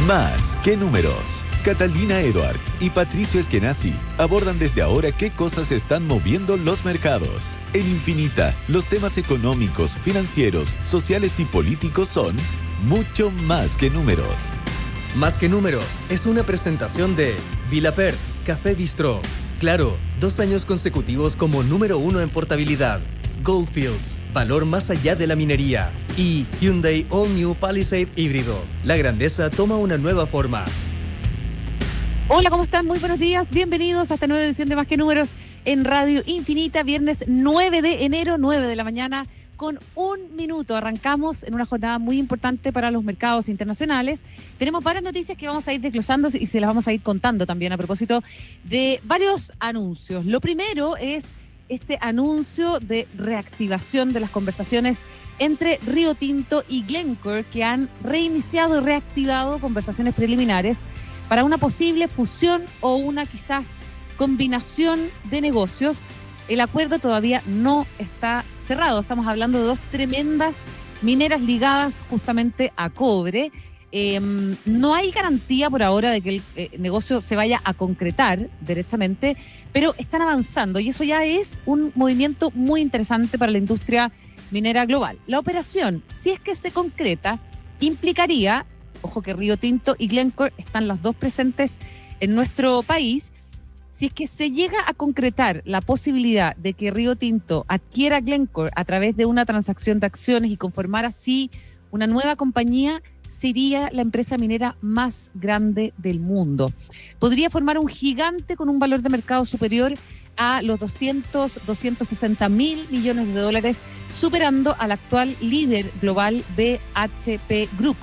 Más que números. Catalina Edwards y Patricio Eskenazi abordan desde ahora qué cosas están moviendo los mercados. En Infinita, los temas económicos, financieros, sociales y políticos son mucho más que números. Más que números es una presentación de Vilapert, Café Bistró. Claro, 2 años consecutivos como número 1 en portabilidad. Goldfields, valor más allá de la minería. Y Hyundai All New Palisade híbrido. La grandeza toma una nueva forma. Hola, ¿cómo están? Muy buenos días. Bienvenidos a esta nueva edición de Más que Números en Radio Infinita. Viernes 9 de enero, 9 de la mañana, con 1 minuto. Arrancamos en una jornada muy importante para los mercados internacionales. Tenemos varias noticias que vamos a ir desglosando y se las vamos a ir contando también a propósito de varios anuncios. Lo primero es este anuncio de reactivación de las conversaciones entre Río Tinto y Glencore, que han reiniciado y reactivado conversaciones preliminares para una posible fusión o una quizás combinación de negocios. El acuerdo todavía no está cerrado. Estamos hablando de 2 tremendas mineras ligadas justamente a cobre. No hay garantía por ahora de que el negocio se vaya a concretar derechamente, pero están avanzando y eso ya es un movimiento muy interesante para la industria minera global. La operación, si es que se concreta, implicaría, ojo que Río Tinto y Glencore están las 2 presentes en nuestro país, si es que se llega a concretar la posibilidad de que Río Tinto adquiera Glencore a través de una transacción de acciones y conformar así una nueva compañía, sería la empresa minera más grande del mundo. Podría formar un gigante con un valor de mercado superior a los 260 mil millones de dólares, superando al actual líder global BHP Group.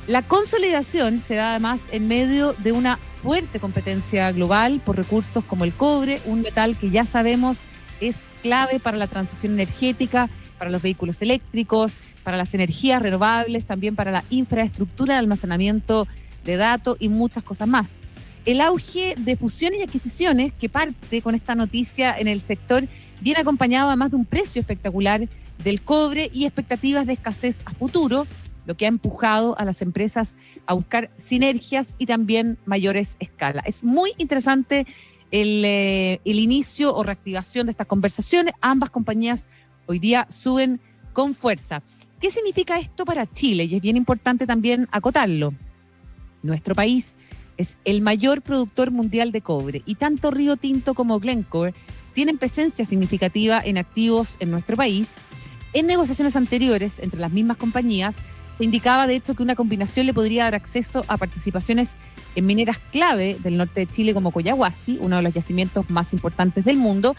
La consolidación se da además en medio de una fuerte competencia global por recursos como el cobre, un metal que ya sabemos es clave para la transición energética, para los vehículos eléctricos, para las energías renovables, también para la infraestructura de almacenamiento de datos y muchas cosas más. El auge de fusiones y adquisiciones que parte con esta noticia en el sector viene acompañado además de un precio espectacular del cobre y expectativas de escasez a futuro, lo que ha empujado a las empresas a buscar sinergias y también mayores escalas. Es muy interesante el inicio o reactivación de estas conversaciones. Ambas compañías hoy día suben con fuerza. ¿Qué significa esto para Chile? Y es bien importante también acotarlo. Nuestro país es el mayor productor mundial de cobre y tanto Río Tinto como Glencore tienen presencia significativa en activos en nuestro país. En negociaciones anteriores entre las mismas compañías se indicaba de hecho que una combinación le podría dar acceso a participaciones en mineras clave del norte de Chile como Collahuasi, uno de los yacimientos más importantes del mundo.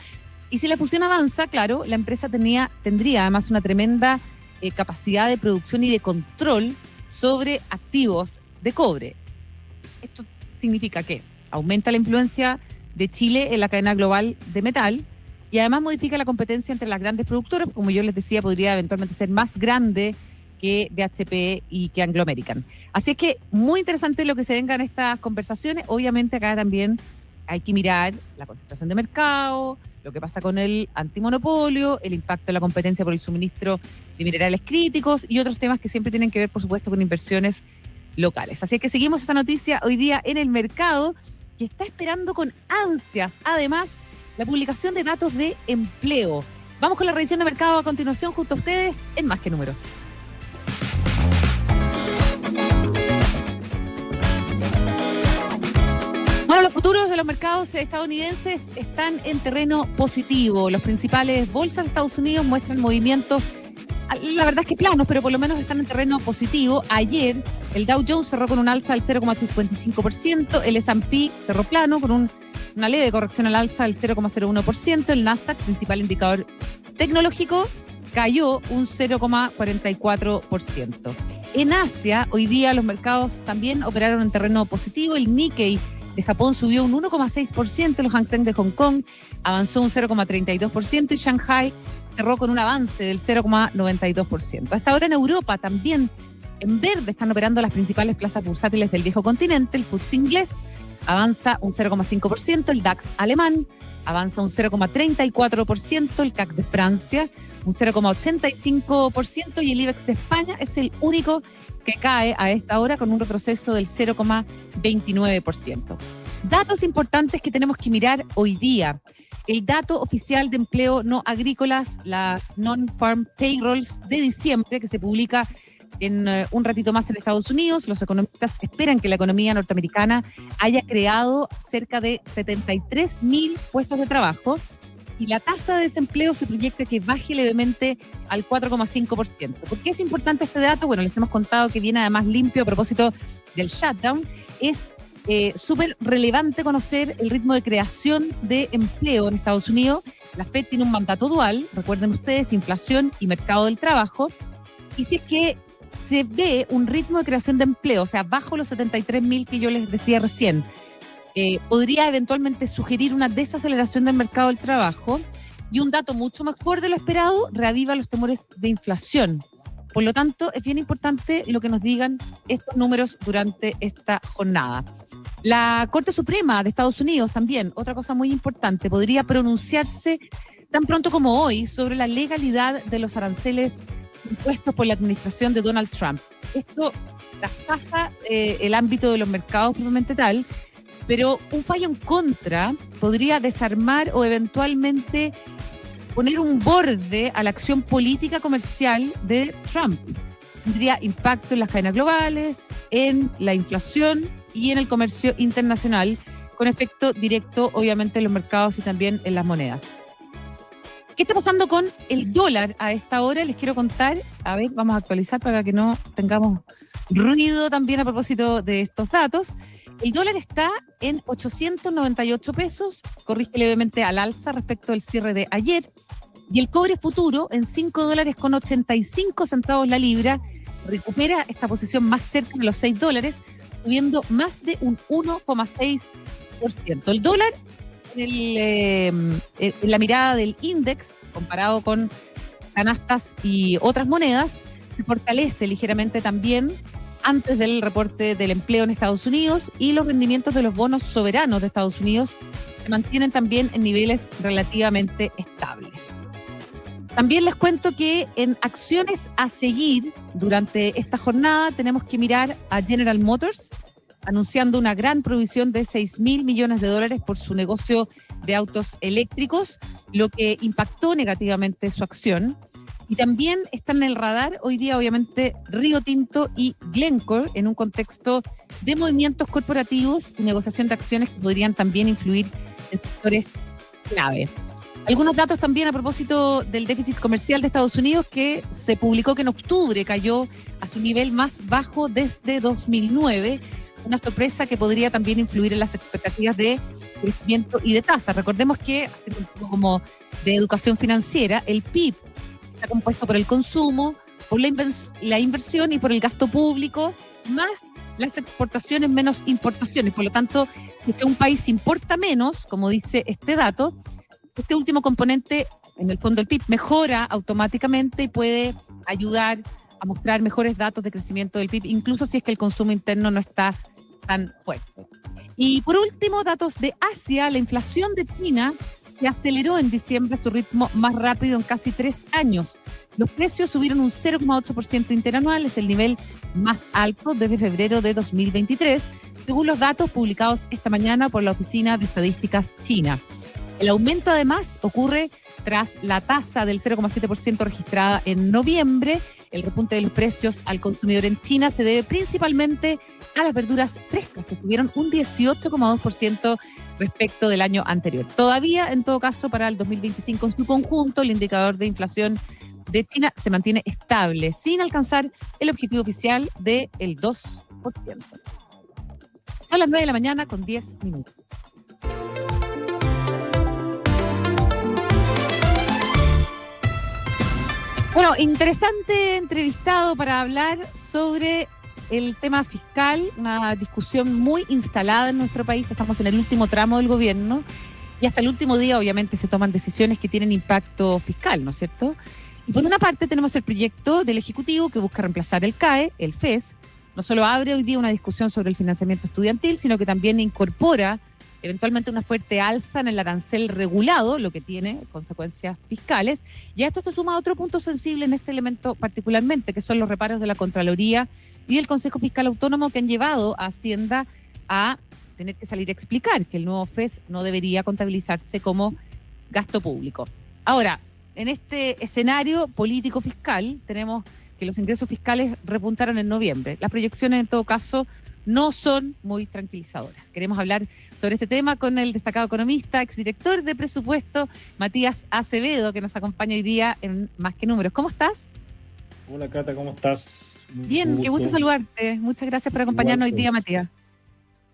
Y si la fusión avanza, claro, la empresa tendría además una tremenda capacidad de producción y de control sobre activos de cobre. Esto significa que aumenta la influencia de Chile en la cadena global de metal y además modifica la competencia entre las grandes productoras. Como yo les decía, podría eventualmente ser más grande que BHP y que Anglo American. Así es que muy interesante lo que se vengan estas conversaciones. Obviamente acá también hay que mirar la concentración de mercado, lo que pasa con el antimonopolio, el impacto de la competencia por el suministro de minerales críticos y otros temas que siempre tienen que ver, por supuesto, con inversiones locales. Así que seguimos esta noticia hoy día en el mercado, que está esperando con ansias, además, la publicación de datos de empleo. Vamos con la revisión de mercado a continuación junto a ustedes en Más que Números. Bueno, los futuros de los mercados estadounidenses están en terreno positivo. Los principales bolsas de Estados Unidos muestran movimientos, la verdad es que planos, pero por lo menos están en terreno positivo. Ayer el Dow Jones cerró con un alza del 0,55%, el S&P cerró plano con una leve corrección al alza del 0,01%, el Nasdaq, principal indicador tecnológico, cayó un 0,44%. En Asia, hoy día los mercados también operaron en terreno positivo. El Nikkei de Japón subió un 1,6%, el Hang Seng de Hong Kong avanzó un 0,32% y Shanghai cerró con un avance del 0,92%. Hasta ahora en Europa también en verde están operando las principales plazas bursátiles del viejo continente. El FTSE inglés avanza un 0,5%, el DAX alemán avanza un 0,34%, el CAC de Francia un 0,85% y el IBEX de España es el único que cae a esta hora con un retroceso del 0,29%. Datos importantes que tenemos que mirar hoy día. El dato oficial de empleo no agrícolas, las non-farm payrolls de diciembre, que se publica en un ratito más en Estados Unidos. Los economistas esperan que la economía norteamericana haya creado cerca de 73.000 puestos de trabajo y la tasa de desempleo se proyecta que baje levemente al 4,5%. ¿Por qué es importante este dato? Bueno, les hemos contado que viene además limpio a propósito del shutdown. Es súper relevante conocer el ritmo de creación de empleo en Estados Unidos. La FED tiene un mandato dual, recuerden ustedes, inflación y mercado del trabajo. Y si es que se ve un ritmo de creación de empleo, o sea, bajo los 73.000 que yo les decía recién, podría eventualmente sugerir una desaceleración del mercado del trabajo, y un dato mucho mejor de lo esperado reaviva los temores de inflación. Por lo tanto, es bien importante lo que nos digan estos números durante esta jornada. La Corte Suprema de Estados Unidos también, otra cosa muy importante, podría pronunciarse tan pronto como hoy sobre la legalidad de los aranceles impuestos por la administración de Donald Trump. Esto traspasa el ámbito de los mercados propiamente tal, pero un fallo en contra podría desarmar o eventualmente poner un borde a la acción política comercial de Trump. Tendría impacto en las cadenas globales, en la inflación y en el comercio internacional, con efecto directo, obviamente, en los mercados y también en las monedas. ¿Qué está pasando con el dólar a esta hora? Les quiero contar. A ver, vamos a actualizar para que no tengamos ruido también a propósito de estos datos. El dólar está en 898 pesos, corrige levemente al alza respecto al cierre de ayer. Y el cobre futuro en $5.85 la libra, recupera esta posición más cerca de los $6, subiendo más de un 1,6%. El dólar, en la mirada del índice, comparado con canastas y otras monedas, se fortalece ligeramente también antes del reporte del empleo en Estados Unidos, y los rendimientos de los bonos soberanos de Estados Unidos se mantienen también en niveles relativamente estables. También les cuento que en acciones a seguir durante esta jornada tenemos que mirar a General Motors, anunciando una gran provisión de $6.000 millones por su negocio de autos eléctricos, lo que impactó negativamente su acción. Y también están en el radar hoy día, obviamente, Río Tinto y Glencore, en un contexto de movimientos corporativos y negociación de acciones que podrían también influir en sectores clave. Algunos datos también a propósito del déficit comercial de Estados Unidos, que se publicó que en octubre cayó a su nivel más bajo desde 2009, una sorpresa que podría también influir en las expectativas de crecimiento y de tasa. Recordemos que, haciendo un poco como de educación financiera, el PIB está compuesto por el consumo, por la inversión y por el gasto público, más las exportaciones menos importaciones. Por lo tanto, si es que un país importa menos, como dice este dato, este último componente, en el fondo el PIB, mejora automáticamente y puede ayudar a mostrar mejores datos de crecimiento del PIB, incluso si es que el consumo interno no está tan fuerte. Y por último, datos de Asia. La inflación de China se aceleró en diciembre a su ritmo más rápido en casi 3 años. Los precios subieron un 0,8% interanual, es el nivel más alto desde febrero de 2023, según los datos publicados esta mañana por la Oficina de Estadísticas China. El aumento además ocurre tras la tasa del 0,7% registrada en noviembre. El repunte de los precios al consumidor en China se debe principalmente a las verduras frescas, que subieron un 18,2% respecto del año anterior. Todavía, en todo caso, para el 2025 en su conjunto, el indicador de inflación de China se mantiene estable, sin alcanzar el objetivo oficial del 2%. Son las 9 de la mañana con 10 minutos. Bueno, interesante entrevistado para hablar sobre el tema fiscal, una discusión muy instalada en nuestro país. Estamos en el último tramo del gobierno y hasta el último día obviamente se toman decisiones que tienen impacto fiscal, ¿no es cierto? Y por una parte tenemos el proyecto del Ejecutivo que busca reemplazar el CAE, el FES. No solo abre hoy día una discusión sobre el financiamiento estudiantil, sino que también incorpora eventualmente una fuerte alza en el arancel regulado, lo que tiene consecuencias fiscales. Y a esto se suma otro punto sensible en este elemento particularmente, que son los reparos de la Contraloría y el Consejo Fiscal Autónomo, que han llevado a Hacienda a tener que salir a explicar que el nuevo FES no debería contabilizarse como gasto público. Ahora, en este escenario político-fiscal, tenemos que los ingresos fiscales repuntaron en noviembre. Las proyecciones, en todo caso, no son muy tranquilizadoras. Queremos hablar sobre este tema con el destacado economista, exdirector de presupuesto, Matías Acevedo, que nos acompaña hoy día en Más que Números. ¿Cómo estás? Hola Cata, ¿cómo estás? Bien, qué gusto saludarte. Muchas gracias por acompañarnos hoy día, Matías.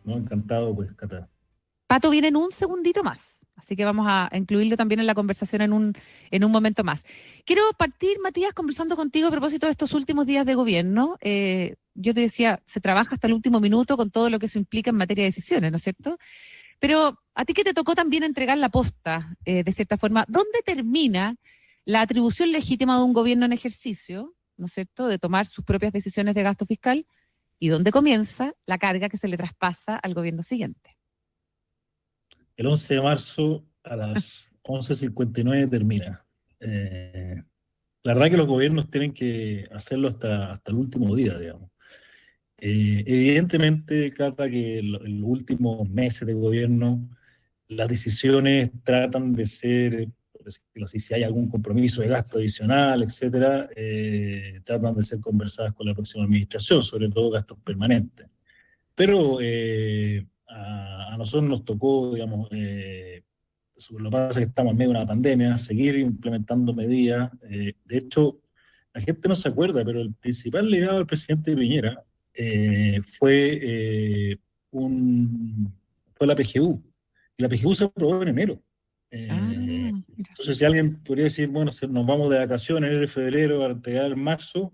No, encantado, pues, Cata. Pato viene en un segundito más, así que vamos a incluirlo también en la conversación en un momento más. Quiero partir, Matías, conversando contigo a propósito de estos últimos días de gobierno. Yo te decía, se trabaja hasta el último minuto con todo lo que eso implica en materia de decisiones, ¿no es cierto? Pero a ti que te tocó también entregar la posta, de cierta forma, ¿dónde termina la atribución legítima de un gobierno en ejercicio, ¿no es cierto?, de tomar sus propias decisiones de gasto fiscal, y dónde comienza la carga que se le traspasa al gobierno siguiente? El 11 de marzo a las 11:59 termina. La verdad que los gobiernos tienen que hacerlo hasta el último día, digamos. Evidentemente, Cata, que en los últimos meses de gobierno las decisiones tratan de ser, por decirlo así, si hay algún compromiso de gasto adicional, etcétera, tratan de ser conversadas con la próxima administración, sobre todo gastos permanentes. Pero a nosotros nos tocó, digamos, lo que pasa es que estamos en medio de una pandemia, seguir implementando medidas. De hecho, la gente no se acuerda, pero el principal legado del presidente Piñera fue la PGU. Y la PGU se aprobó en enero. Entonces, si alguien podría decir, bueno, nos vamos de vacaciones en enero y febrero para entregar en marzo,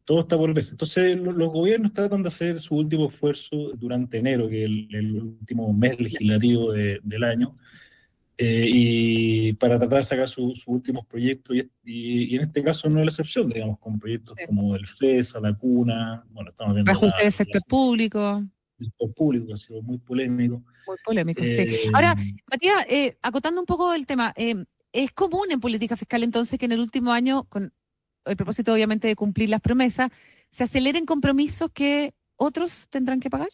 todo está por verse. Entonces, los gobiernos tratan de hacer su último esfuerzo durante enero, que es el último mes legislativo del año, y para tratar de sacar sus últimos proyectos, y en este caso no es la excepción, digamos, con proyectos como el FES, la CUNA, bueno, estamos viendo reajuste del sector público. El sector público ha sido muy polémico. Muy polémico, sí. Ahora, Matías, acotando un poco el tema, ¿es común en política fiscal entonces que en el último año, con el propósito obviamente de cumplir las promesas, se aceleren compromisos que otros tendrán que pagar?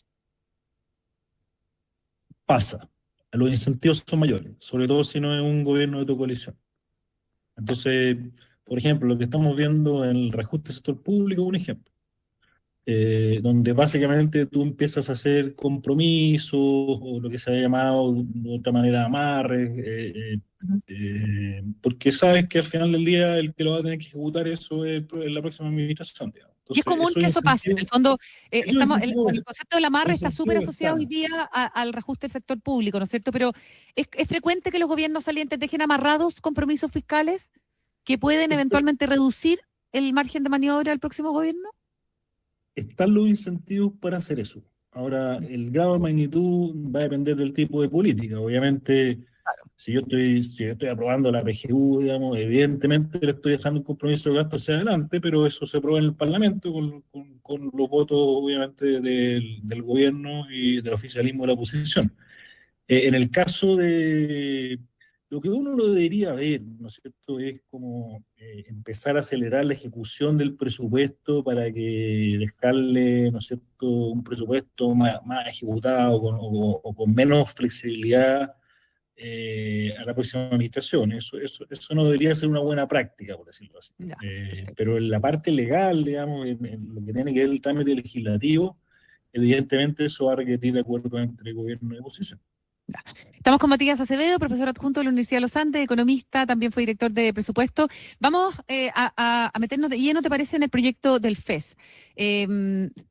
Pasa. Los incentivos son mayores, sobre todo si no es un gobierno de tu coalición. Entonces, por ejemplo, lo que estamos viendo en el reajuste del sector público es un ejemplo, donde básicamente tú empiezas a hacer compromisos, o lo que se ha llamado de otra manera amarres, porque sabes que al final del día el que lo va a tener que ejecutar eso es la próxima administración, digamos. Entonces, y es común que eso pase. En el fondo, el concepto del amarre está súper asociado hoy día al reajuste del sector público, ¿no es cierto? Pero ¿es frecuente que los gobiernos salientes dejen amarrados compromisos fiscales que pueden eventualmente reducir el margen de maniobra del próximo gobierno? Están los incentivos para hacer eso. Ahora, el grado de magnitud va a depender del tipo de política. Obviamente, claro, si yo estoy aprobando la PGU, digamos, evidentemente le estoy dejando un compromiso de gasto hacia adelante, pero eso se aprueba en el Parlamento con los votos, obviamente, del gobierno y del oficialismo de la oposición. En el caso de lo que uno lo debería ver, ¿no es cierto?, es como empezar a acelerar la ejecución del presupuesto para que dejarle, ¿no es cierto?, un presupuesto más ejecutado o con menos flexibilidad a la próxima administración. Eso no debería ser una buena práctica, por decirlo así. No, pero en la parte legal, digamos, en lo que tiene que ver el trámite legislativo, evidentemente eso va a requerir acuerdo entre gobierno y oposición. Estamos con Matías Acevedo, profesor adjunto de la Universidad de los Andes, economista, también fue director de presupuesto. Vamos a meternos de lleno, ¿te parece?, en el proyecto del FES.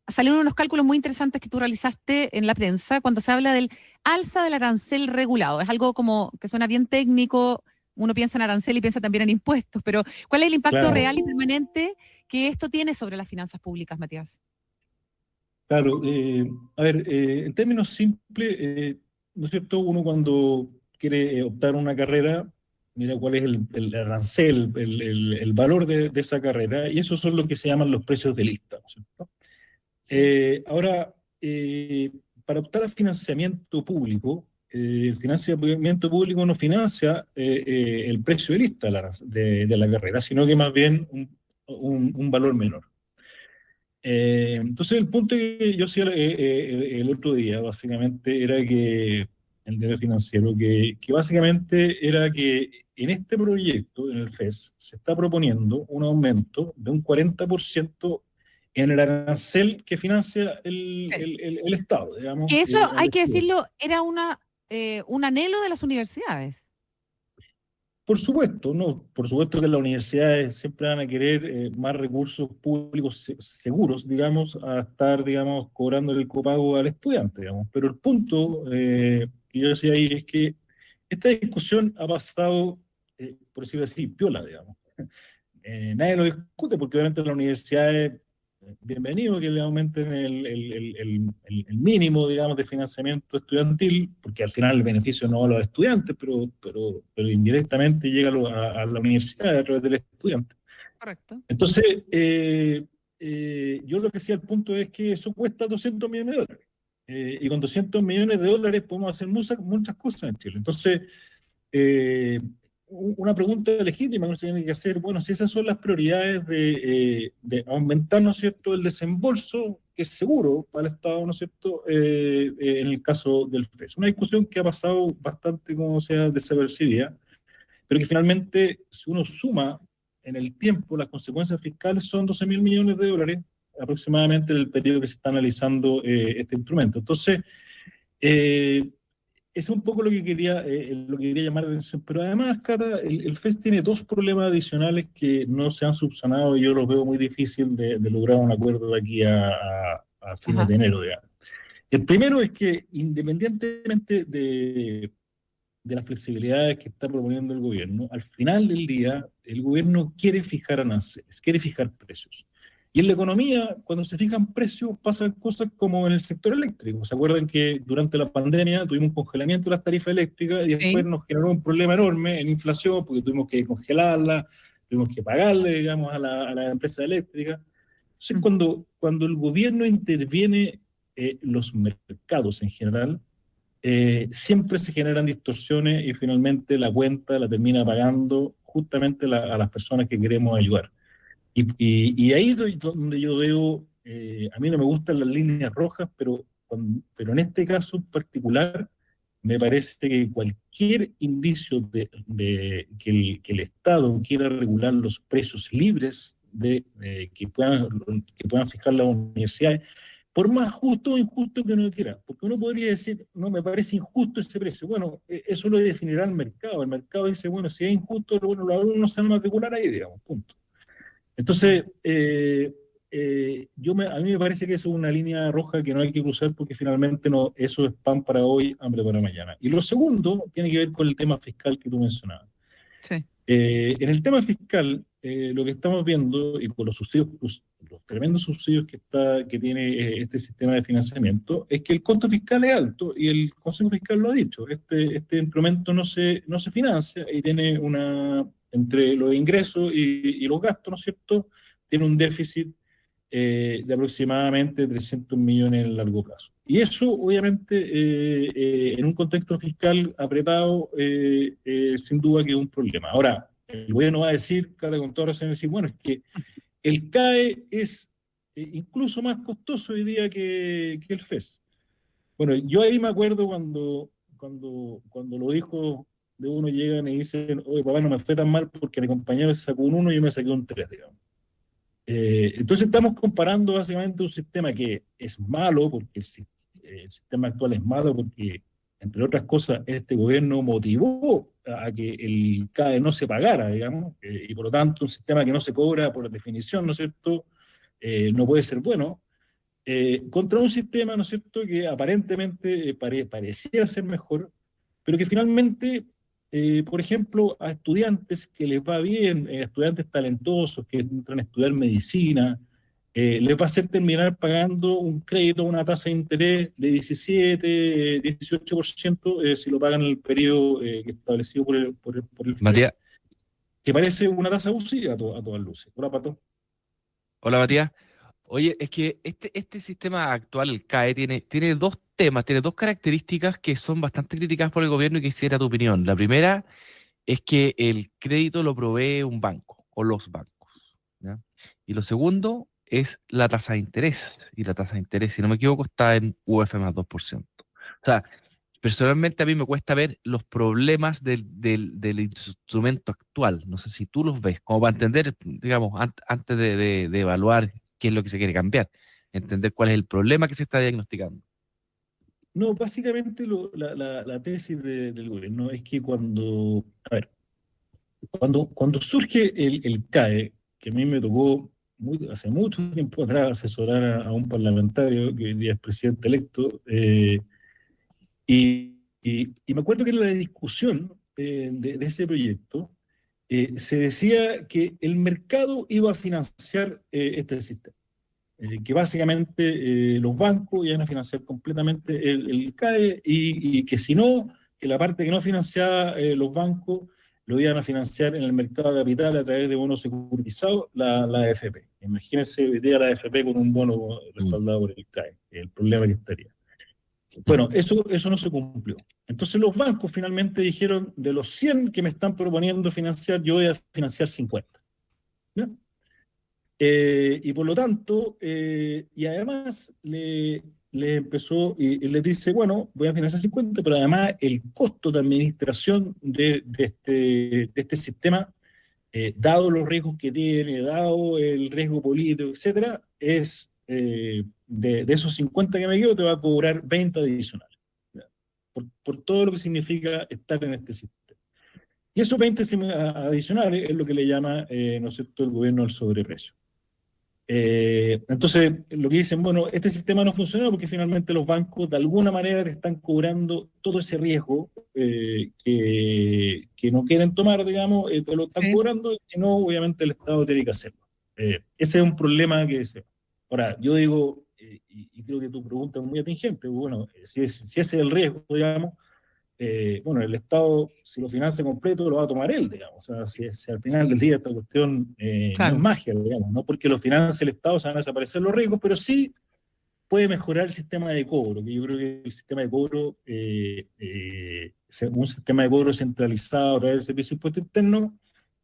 Salieron unos cálculos muy interesantes que tú realizaste en la prensa cuando se habla del alza del arancel regulado. Es algo como que suena bien técnico, uno piensa en arancel y piensa también en impuestos, pero ¿cuál es el impacto real y permanente que esto tiene sobre las finanzas públicas, Matías? Claro, a ver, en términos simples, ¿no es cierto?, uno cuando quiere optar una carrera, mira cuál es el arancel, el valor de esa carrera, y esos son lo que se llaman los precios de lista, ¿no es cierto? Sí. Ahora, para optar a financiamiento público, el financiamiento público no financia el precio de lista de la carrera, sino que más bien un valor menor. Entonces el punto que yo hacía el otro día, básicamente, era que, el diario financiero, que básicamente era que en este proyecto, en el FES, se está proponiendo un aumento de un 40% en el arancel que financia Sí. el Estado, digamos, Que eso, al hay que estudiante. decirlo, era un anhelo de las universidades. Por supuesto, ¿no? Por supuesto que las universidades siempre van a querer más recursos públicos seguros, digamos, a estar, digamos, cobrando el copago al estudiante, digamos. Pero el punto que yo decía ahí es que esta discusión ha pasado, por decirlo así, piola, digamos. Nadie lo discute porque obviamente las universidades, bienvenido que le aumenten el mínimo, digamos, de financiamiento estudiantil, porque al final el beneficio no va a los estudiantes, pero indirectamente llega a la universidad a través del estudiante. Correcto. Entonces, yo lo que decía el punto es que eso cuesta 200 millones de dólares. Y con 200 millones de dólares podemos hacer muchas cosas en Chile. Entonces, eh, una pregunta legítima que se tiene que hacer, bueno, si esas son las prioridades de aumentar, ¿no es cierto?, el desembolso, que es seguro para el Estado, ¿no es cierto?, en el caso del FES. Una discusión que ha pasado bastante, como sea, desapercibida, pero que finalmente, si uno suma en el tiempo, las consecuencias fiscales son 12.000 millones de dólares aproximadamente en el periodo que se está analizando este instrumento. Entonces, eh, es un poco lo que quería llamar la atención. Pero además, Cata, el FES tiene dos problemas adicionales que no se han subsanado y yo los veo muy difícil de lograr un acuerdo de aquí a fines Ajá. de enero, digamos. El primero es que, independientemente de las flexibilidades que está proponiendo el gobierno, al final del día, el gobierno quiere fijar aranceles, quiere fijar precios. Y en la economía, cuando se fijan precios, pasan cosas como en el sector eléctrico. ¿Se acuerdan que durante la pandemia tuvimos un congelamiento de las tarifas eléctricas y después Sí. nos generó un problema enorme en inflación porque tuvimos que congelarla, tuvimos que pagarle, digamos, a la empresa eléctrica? Entonces, Mm. cuando el gobierno interviene los mercados en general, siempre se generan distorsiones y finalmente la cuenta la termina pagando justamente a las personas que queremos ayudar. Y ahí es donde yo veo, a mí no me gustan las líneas rojas, pero en este caso en particular, me parece que cualquier indicio que el Estado quiera regular los precios libres que puedan fijar las universidades, por más justo o injusto que uno quiera, porque uno podría decir, no, me parece injusto ese precio. Bueno, eso lo definirá el mercado. El mercado dice, bueno, si es injusto, bueno, los alumnos se van a matricular ahí, digamos, punto. Sí. Entonces, a mí me parece que eso es una línea roja que no hay que cruzar porque finalmente no, eso es pan para hoy, hambre para mañana. Y lo segundo tiene que ver con el tema fiscal que tú mencionabas. Sí. En el tema fiscal, lo que estamos viendo, y con los subsidios, los tremendos subsidios que tiene este sistema de financiamiento, es que el costo fiscal es alto, y el Consejo Fiscal lo ha dicho. Este instrumento no se financia y tiene entre los ingresos y los gastos, ¿no es cierto?, tiene un déficit de aproximadamente 300 millones en el largo plazo. Y eso, obviamente, en un contexto fiscal apretado, sin duda que es un problema. Ahora, el gobierno va a decir, con toda razón, decir, bueno, es que el CAE es incluso más costoso hoy día que el FES. Bueno, yo ahí me acuerdo cuando los hijos de uno llegan y dicen, oye, papá, no me fue tan mal porque mi compañero se sacó un 1 y yo me saqué un 3, digamos. Entonces estamos comparando básicamente un sistema que es malo, porque el sistema actual es malo, porque, entre otras cosas, este gobierno motivó a que el CAE no se pagara, digamos, y por lo tanto un sistema que no se cobra por definición, ¿no es cierto?, no puede ser bueno, contra un sistema, ¿no es cierto?, que aparentemente pareciera ser mejor, pero que finalmente, por ejemplo, a estudiantes que les va bien, estudiantes talentosos que entran a estudiar medicina, les va a hacer terminar pagando un crédito a una tasa de interés de 17, 18%, si lo pagan en el periodo establecido por el Matías, FES, que parece una tasa abusiva a todas luces. Hola, Pato. hola Matías. Oye, es que este sistema actual, el CAE, tiene dos temas, tiene dos características que son bastante criticadas por el gobierno y quisiera tu opinión. La primera es que el crédito lo provee un banco o los bancos, ¿ya? Y lo segundo es la tasa de interés. Y la tasa de interés, si no me equivoco, está en UF más 2%. O sea, personalmente a mí me cuesta ver los problemas del instrumento actual. No sé si tú los ves, como para entender, digamos, antes de evaluar qué es lo que se quiere cambiar, entender cuál es el problema que se está diagnosticando. No, básicamente la tesis del gobierno es que a ver, cuando surge el CAE, que a mí me tocó hace mucho tiempo atrás asesorar a un parlamentario que hoy día es presidente electo, y me acuerdo que en la discusión de ese proyecto se decía que el mercado iba a financiar este sistema. Que básicamente los bancos iban a financiar completamente el CAE y que si no, que la parte que no financiaba los bancos lo iban a financiar en el mercado de capital a través de bonos securitizados, la AFP. Imagínense hoy día la AFP con un bono respaldado por el CAE, el problema que estaría. Bueno, eso no se cumplió. Entonces los bancos finalmente dijeron, de los 100 que me están proponiendo financiar, yo voy a financiar 50. ¿Ya? Y por lo tanto, y además le empezó y le dice, bueno, voy a financiar 50, pero además el costo de administración de este sistema, dado los riesgos que tiene, dado el riesgo político, etcétera, es de esos 50 que me quedo, te va a cobrar 20 adicionales, ¿ya? Por todo lo que significa estar en este sistema. Y esos 20 adicionales es lo que le llama, ¿no es cierto?, el gobierno al sobreprecio. Entonces, lo que dicen, bueno, este sistema no funciona porque finalmente los bancos de alguna manera te están cobrando todo ese riesgo que no quieren tomar, digamos, te lo están cobrando, y si no, obviamente el Estado tiene que hacerlo. Ese es un problema que se... Ahora, yo digo, y creo que tu pregunta es muy atingente, bueno, si ese es el riesgo, digamos, bueno, el Estado, si lo financia completo, lo va a tomar él, digamos. O sea, si al final del día esta cuestión Claro. no es magia, digamos, no porque lo financie el Estado se van a desaparecer los riesgos, pero sí puede mejorar el sistema de cobro, que yo creo que el sistema de cobro, un sistema de cobro centralizado a través del Servicio de Impuesto Interno,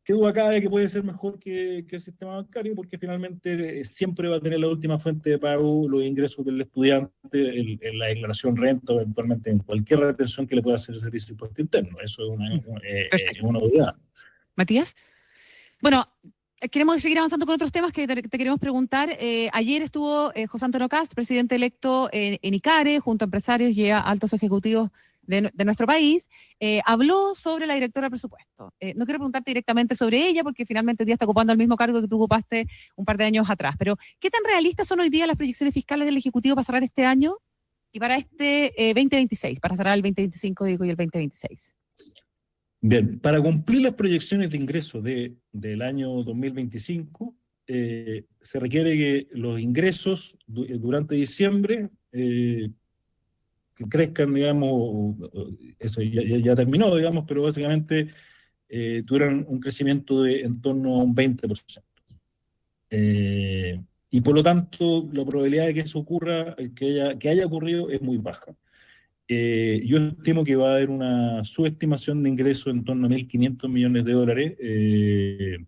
que duda cabe que puede ser mejor que el sistema bancario, porque finalmente siempre va a tener la última fuente de pago, los ingresos del estudiante, en la declaración renta, o eventualmente en cualquier retención que le pueda hacer el Servicio de Impuesto Interno. Eso es una novedad. Matías. Bueno, queremos seguir avanzando con otros temas que te queremos preguntar. Ayer estuvo José Antonio Kast, presidente electo en ICARE, junto a empresarios y a altos ejecutivos de nuestro país. Habló sobre la directora de presupuesto. No quiero preguntarte directamente sobre ella, porque finalmente hoy día está ocupando el mismo cargo que tú ocupaste un par de años atrás. Pero, ¿qué tan realistas son hoy día las proyecciones fiscales del Ejecutivo para cerrar este año y para este 2026, para cerrar el 2025, digo, y el 2026? Bien, para cumplir las proyecciones de ingresos del año 2025, se requiere que los ingresos durante diciembre que crezcan, digamos, eso ya terminó, digamos, pero básicamente tuvieran un crecimiento de en torno a un 20%. Y por lo tanto, la probabilidad de que eso ocurra, que haya ocurrido, es muy baja. Yo estimo que va a haber una subestimación de ingresos en torno a $1.500 millones,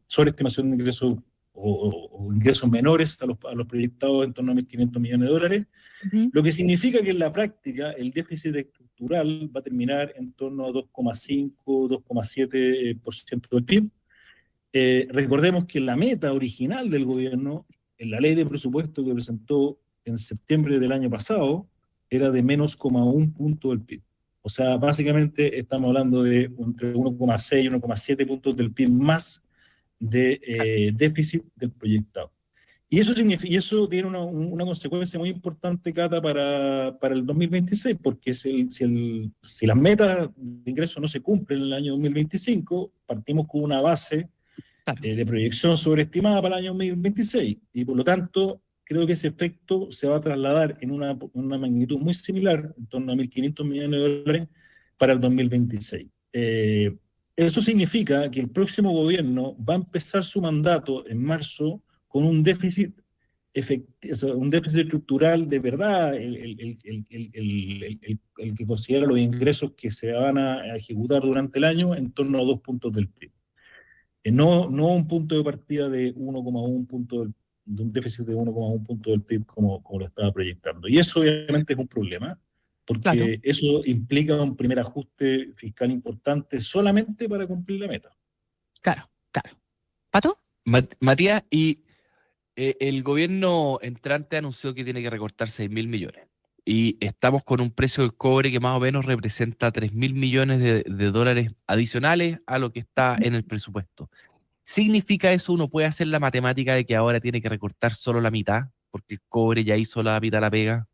sobreestimación de ingresos o ingresos menores a los proyectados en torno a $1.500 millones, lo que significa que en la práctica el déficit estructural va a terminar en torno a 2,5, 2,7% del PIB. Recordemos que la meta original del gobierno, en la ley de presupuesto que presentó en septiembre del año pasado, era de menos 0,1 punto del PIB. O sea, básicamente estamos hablando de entre 1,6 y 1,7 puntos del PIB más de déficit del proyectado. Y eso tiene una consecuencia muy importante, Cata, para el 2026, porque si las metas de ingreso no se cumplen en el año 2025, partimos con una base de proyección sobreestimada para el año 2026, y por lo tanto creo que ese efecto se va a trasladar en una magnitud muy similar, en torno a $1.500 millones para el 2026. Eso significa que el próximo gobierno va a empezar su mandato en marzo con un déficit estructural de verdad, el que considera los ingresos que se van a ejecutar durante el año en torno a 2 puntos del PIB. No un punto de partida de 1,1 punto un déficit de 1,1 punto del PIB como lo estaba proyectando. Y eso obviamente es un problema, porque Claro. eso implica un primer ajuste fiscal importante solamente para cumplir la meta. Claro. ¿Pato? Matías, y el gobierno entrante anunció que tiene que recortar 6.000 millones. Y estamos con un precio del cobre que más o menos representa 3.000 millones de dólares adicionales a lo que está en el presupuesto. ¿Significa eso? ¿Uno puede hacer la matemática de que ahora tiene que recortar solo la mitad? Porque el cobre ya hizo la mitad la pega.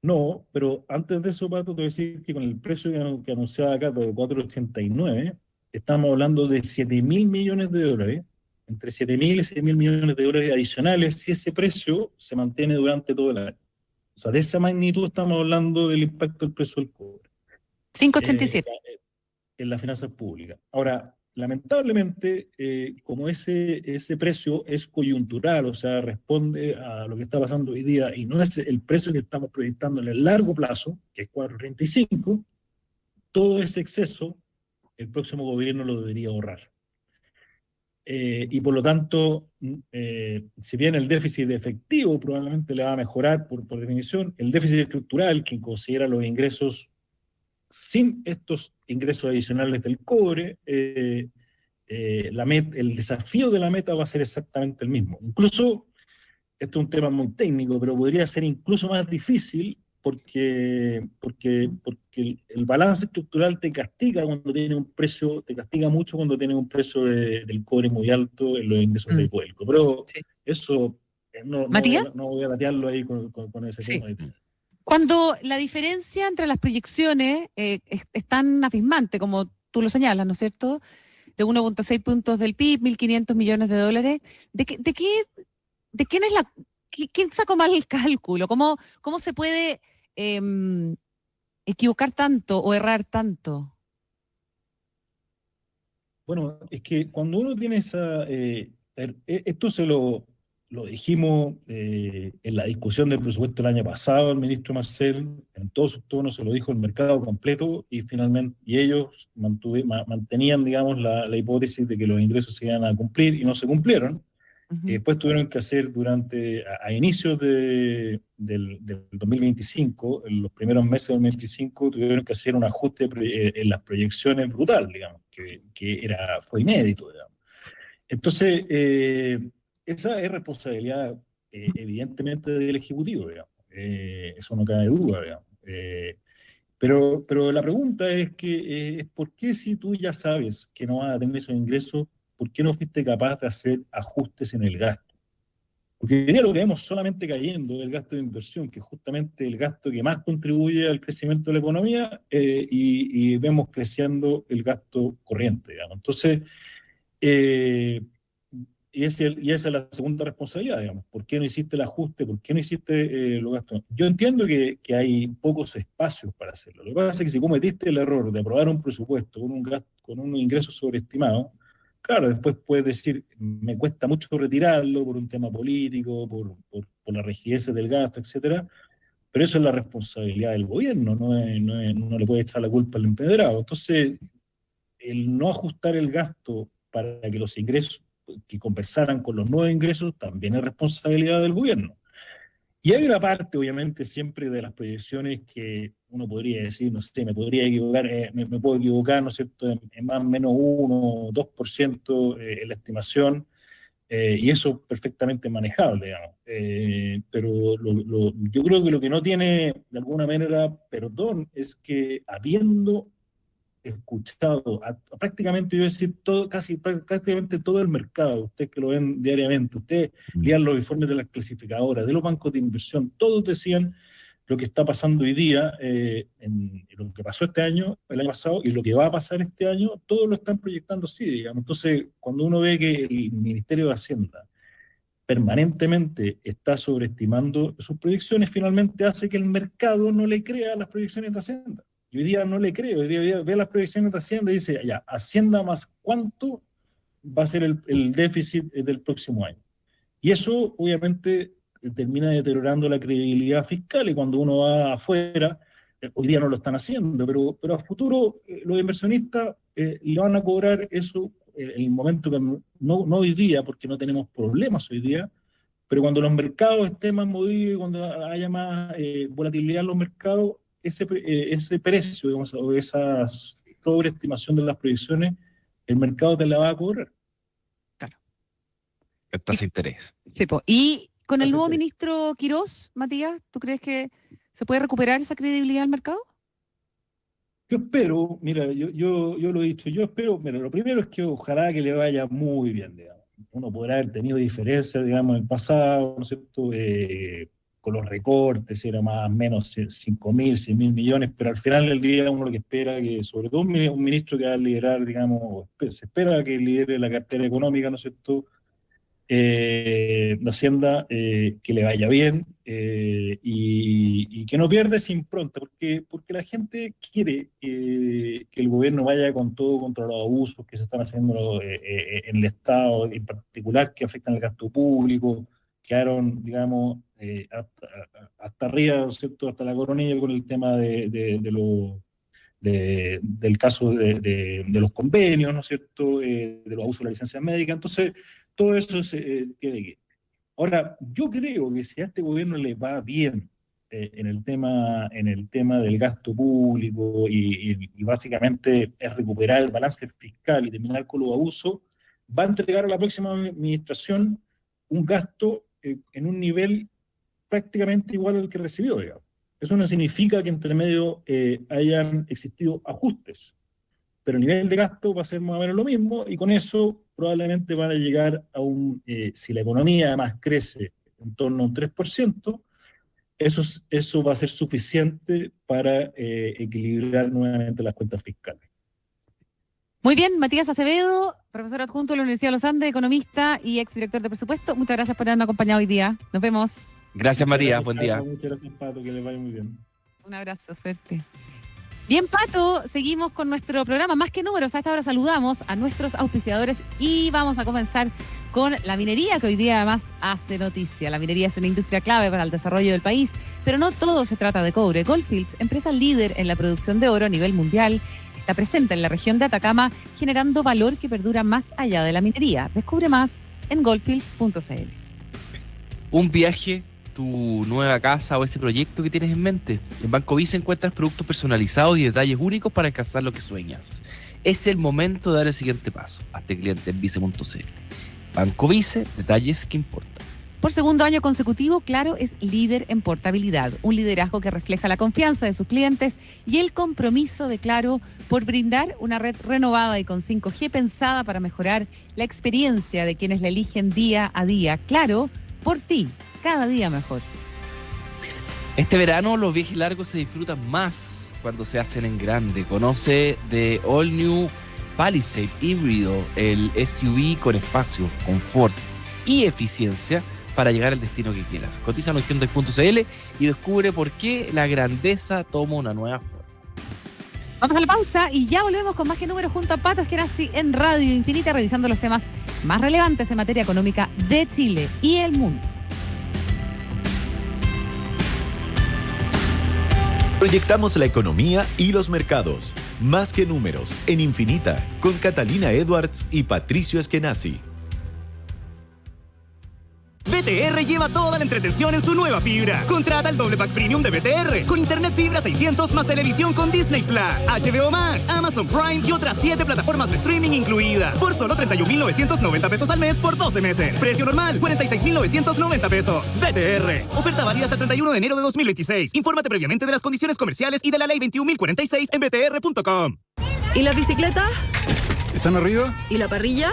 No, pero antes de eso, Pato, te voy a decir que con el precio que anunciaba acá de 4,89, estamos hablando de 7.000 millones de dólares, entre 7.000 y 6.000 millones de dólares adicionales, si ese precio se mantiene durante todo el año. O sea, de esa magnitud estamos hablando del impacto del precio del cobre 5,87. en las finanzas públicas. Ahora, lamentablemente, como ese precio es coyuntural, o sea, responde a lo que está pasando hoy día y no es el precio que estamos proyectando en el largo plazo, que es 4,35, todo ese exceso el próximo gobierno lo debería ahorrar. Y por lo tanto, si bien el déficit efectivo probablemente le va a mejorar por definición, el déficit estructural, que considera los ingresos sin estos ingresos adicionales del cobre, el desafío de la meta va a ser exactamente el mismo. Incluso, esto es un tema muy técnico, pero podría ser incluso más difícil porque el balance estructural te castiga cuando tiene un precio, te castiga mucho cuando tiene un precio del cobre muy alto en los ingresos del Codelco. Pero Sí. eso no voy a batearlo ahí con ese Sí. tema. Cuando la diferencia entre las proyecciones es tan abismante, como tú lo señalas, ¿no es cierto? De 1,6 puntos del PIB, 1.500 millones de dólares. ¿Quién sacó mal el cálculo? ¿Cómo se puede equivocar tanto o errar tanto? Bueno, es que cuando uno tiene esto se lo dijimos en la discusión del presupuesto el año pasado, el ministro Marcel, en todos sus tonos se lo dijo el mercado completo y finalmente ellos mantenían, digamos, la hipótesis de que los ingresos se iban a cumplir y no se cumplieron. Después tuvieron que hacer a inicios del 2025, en los primeros meses del 2025, tuvieron que hacer un ajuste en las proyecciones brutal, digamos, que fue inédito, digamos. Entonces, esa es responsabilidad evidentemente del Ejecutivo, digamos. Eso no cabe duda, digamos. Pero la pregunta es ¿por qué si tú ya sabes que no vas a tener esos ingresos, por qué no fuiste capaz de hacer ajustes en el gasto? Porque hoy día lo que vemos solamente cayendo es el gasto de inversión, que es justamente el gasto que más contribuye al crecimiento de la economía, y vemos creciendo el gasto corriente, digamos. Entonces, y esa es la segunda responsabilidad, digamos. ¿Por qué no hiciste el ajuste? ¿Por qué no hiciste los gastos? Yo entiendo que hay pocos espacios para hacerlo. Lo que pasa es que si cometiste el error de aprobar un presupuesto con un ingreso sobreestimado, claro, después puedes decir, me cuesta mucho retirarlo por un tema político, por la rigidez del gasto, etcétera, pero eso es la responsabilidad del gobierno, no le puede echar la culpa al empedrado. Entonces, el no ajustar el gasto para que los ingresos que conversaran con los nuevos ingresos también es responsabilidad del gobierno. Y hay una parte, obviamente, siempre de las proyecciones que uno podría decir, no sé, me podría equivocar, me puedo equivocar, ¿no es cierto?, en más o menos 1 o 2% en la estimación, y eso perfectamente manejable, digamos. Pero yo creo que lo que no tiene, de alguna manera, perdón, es que habiendo escuchado a prácticamente, yo decir, prácticamente todo el mercado, ustedes que lo ven diariamente, ustedes lean los informes de las clasificadoras, de los bancos de inversión, todos decían lo que está pasando hoy día, en lo que pasó este año, el año pasado, y lo que va a pasar este año, todos lo están proyectando así, digamos. Entonces, cuando uno ve que el Ministerio de Hacienda permanentemente está sobreestimando sus proyecciones, finalmente hace que el mercado no le crea las proyecciones de Hacienda. Yo hoy día no le creo, hoy día ve las proyecciones de Hacienda y dice, ya, Hacienda más cuánto va a ser el déficit del próximo año. Y eso, obviamente, termina deteriorando la credibilidad fiscal, y cuando uno va afuera, hoy día no lo están haciendo, pero a futuro los inversionistas le van a cobrar eso el momento que no hoy día, porque no tenemos problemas hoy día, pero cuando los mercados estén más movidos y cuando haya más volatilidad en los mercados, ese precio, digamos, o esa sobreestimación de las proyecciones, el mercado te la va a cobrar. Claro. Tasa de interés. Sí, y con el nuevo ministro Quirós, Matías, ¿tú crees que se puede recuperar esa credibilidad del mercado? Yo espero, mira, yo lo he dicho, yo espero, mira, lo primero es que ojalá que le vaya muy bien, digamos. Uno podrá haber tenido diferencias, digamos, en el pasado, ¿no es cierto?, con los recortes, era más o menos 5.000, 6.000 millones, pero al final del día uno lo que espera que, sobre todo un ministro que va a liderar, digamos, se espera que lidere la cartera económica, ¿no es cierto?, de Hacienda, que le vaya bien y que no pierda esa impronta, porque la gente quiere que el gobierno vaya con todo contra los abusos que se están haciendo en el Estado, en particular que afectan al gasto público, quedaron, digamos, hasta arriba, ¿no es cierto?, hasta la coronilla con el tema del caso de los convenios, ¿no es cierto?, de los abusos de la licencia médica. Entonces, todo eso tiene que ir. Ahora, yo creo que si a este gobierno le va bien en el tema del gasto público y básicamente es recuperar el balance fiscal y terminar con los abusos, va a entregar a la próxima administración un gasto en un nivel prácticamente igual al que recibió, digamos. Eso no significa que entre medio hayan existido ajustes, pero el nivel de gasto va a ser más o menos lo mismo, y con eso probablemente van a llegar a si la economía además crece en torno a un 3%, eso va a ser suficiente para equilibrar nuevamente las cuentas fiscales. Muy bien, Matías Acevedo, profesor adjunto de la Universidad de los Andes, economista y exdirector de presupuesto. Muchas gracias por habernos acompañado hoy día. Nos vemos. Gracias, Matías. Buen día. Muchas gracias, Pato. Que les vaya muy bien. Un abrazo, suerte. Bien, Pato, seguimos con nuestro programa Más que Números. A esta hora saludamos a nuestros auspiciadores y vamos a comenzar con la minería, que hoy día además hace noticia. La minería es una industria clave para el desarrollo del país, pero no todo se trata de cobre. Gold Fields, empresa líder en la producción de oro a nivel mundial, está presente en la región de Atacama, generando valor que perdura más allá de la minería. Descubre más en goldfields.cl. Un viaje, tu nueva casa o ese proyecto que tienes en mente. En Banco Vice encuentras productos personalizados y detalles únicos para alcanzar lo que sueñas. Es el momento de dar el siguiente paso. Hazte cliente en vice.cl. Banco Vice, detalles que importan. Por segundo año consecutivo, Claro es líder en portabilidad, un liderazgo que refleja la confianza de sus clientes y el compromiso de Claro por brindar una red renovada y con 5G pensada para mejorar la experiencia de quienes la eligen día a día. Claro, por ti, cada día mejor. Este verano los viajes largos se disfrutan más cuando se hacen en grande. Conoce The All New Palisade híbrido, el SUV con espacio, confort y eficiencia para llegar al destino que quieras. Cotízalo en Hyundai.cl y descubre por qué la grandeza toma una nueva forma. Vamos a la pausa y ya volvemos con Más que Números junto a Pato Esquenazi en Radio Infinita, revisando los temas más relevantes en materia económica de Chile y el mundo. Proyectamos la economía y los mercados. Más que Números en Infinita con Catalina Edwards y Patricio Esquenazi. BTR lleva toda la entretención en su nueva fibra. Contrata el doble pack premium de BTR con internet fibra 600 más televisión con Disney Plus, HBO Max, Amazon Prime y otras 7 plataformas de streaming incluidas por solo 31.990 pesos al mes por 12 meses. Precio normal 46.990 pesos. BTR. Oferta válida hasta el 31 de enero de 2026. Infórmate previamente de las condiciones comerciales y de la ley 21.046 en btr.com. ¿Y la bicicleta? ¿Están arriba? ¿Y la parrilla?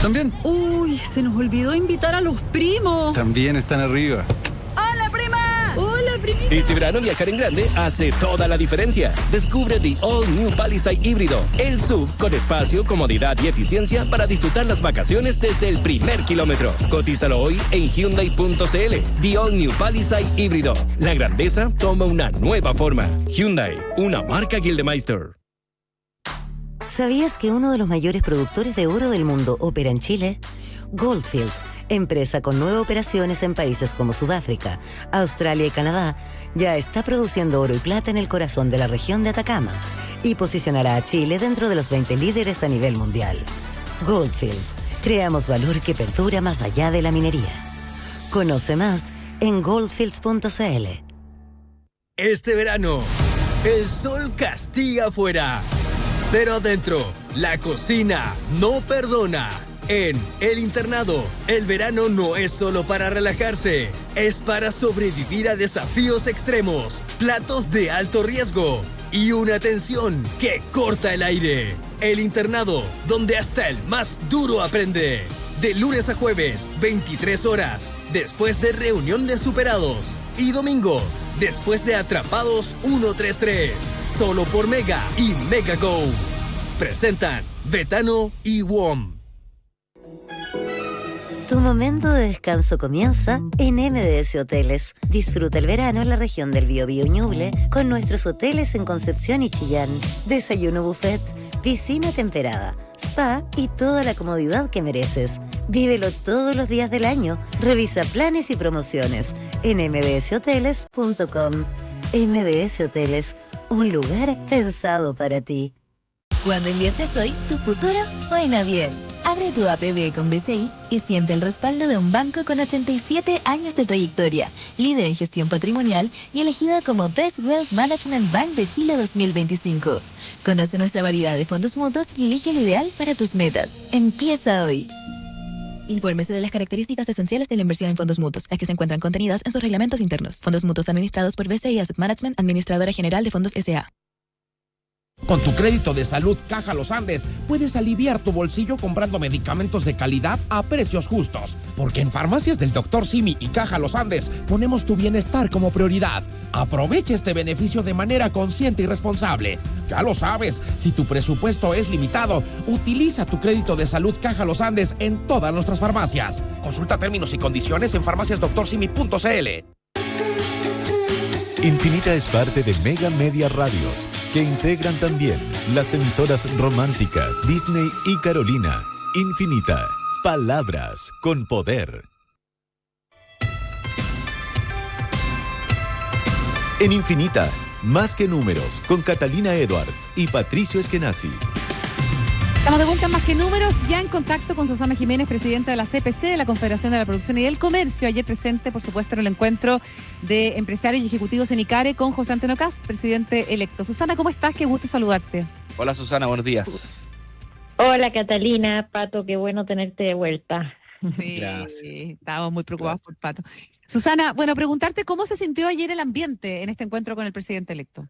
¿También? Uy, se nos olvidó invitar a los primos. También están arriba. ¡Hola, prima! ¡Hola, prima! Este verano viajar en grande hace toda la diferencia. Descubre The All New Palisade híbrido, el SUV con espacio, comodidad y eficiencia para disfrutar las vacaciones desde el primer kilómetro. Cotízalo hoy en Hyundai.cl. The All New Palisade híbrido. La grandeza toma una nueva forma. Hyundai, una marca Gildemeister. ¿Sabías que uno de los mayores productores de oro del mundo opera en Chile? Gold Fields, empresa con 9 operaciones en países como Sudáfrica, Australia y Canadá, ya está produciendo oro y plata en el corazón de la región de Atacama y posicionará a Chile dentro de los 20 líderes a nivel mundial. Goldfields, creamos valor que perdura más allá de la minería. Conoce más en goldfields.cl. Este verano, el sol castiga afuera, pero adentro, la cocina no perdona. En El Internado, el verano no es solo para relajarse, es para sobrevivir a desafíos extremos, platos de alto riesgo y una tensión que corta el aire. El Internado, donde hasta el más duro aprende. De lunes a jueves, 23 horas, después de reunión de superados. Y domingo, después de Atrapados 133. Solo por Mega y Mega Go. Presentan Betano y WOM. Tu momento de descanso comienza en MDS Hoteles. Disfruta el verano en la región del Biobío Ñuble con nuestros hoteles en Concepción y Chillán. Desayuno buffet, piscina temperada, spa y toda la comodidad que mereces. Vívelo todos los días del año. Revisa planes y promociones en mdshoteles.com. MDS Hoteles, un lugar pensado para ti. Cuando inviertes hoy, tu futuro suena bien. Abre tu APB con BCI y siente el respaldo de un banco con 87 años de trayectoria, líder en gestión patrimonial y elegida como Best Wealth Management Bank de Chile 2025. Conoce nuestra variedad de fondos mutuos y elige el ideal para tus metas. Empieza hoy. Infórmese de las características esenciales de la inversión en fondos mutuos, las que se encuentran contenidas en sus reglamentos internos. Fondos mutuos administrados por BCI Asset Management, Administradora General de Fondos S.A. Con tu crédito de salud Caja Los Andes, puedes aliviar tu bolsillo comprando medicamentos de calidad a precios justos. Porque en Farmacias del Dr. Simi y Caja Los Andes ponemos tu bienestar como prioridad. Aprovecha este beneficio de manera consciente y responsable. Ya lo sabes, si tu presupuesto es limitado, utiliza tu crédito de salud Caja Los Andes en todas nuestras farmacias. Consulta términos y condiciones en farmaciasdoctorsimi.cl. Infinita es parte de Mega Media Radios, que integran también las emisoras Romántica, Disney y Carolina. Infinita, palabras con poder. En Infinita, más que números, con Catalina Edwards y Patricio Eskenazi. Estamos de vuelta en Más que Números, ya en contacto con Susana Jiménez, presidenta de la CPC, de la Confederación de la Producción y del Comercio. Ayer presente, por supuesto, en el encuentro de empresarios y ejecutivos en ICARE con José Antonio Cast, presidente electo. Susana, ¿cómo estás? Qué gusto saludarte. Hola Susana, buenos días. Hola Catalina, Pato, qué bueno tenerte de vuelta. Sí, Gracias. estábamos muy preocupados por Pato. Susana, bueno, preguntarte cómo se sintió ayer el ambiente en este encuentro con el presidente electo.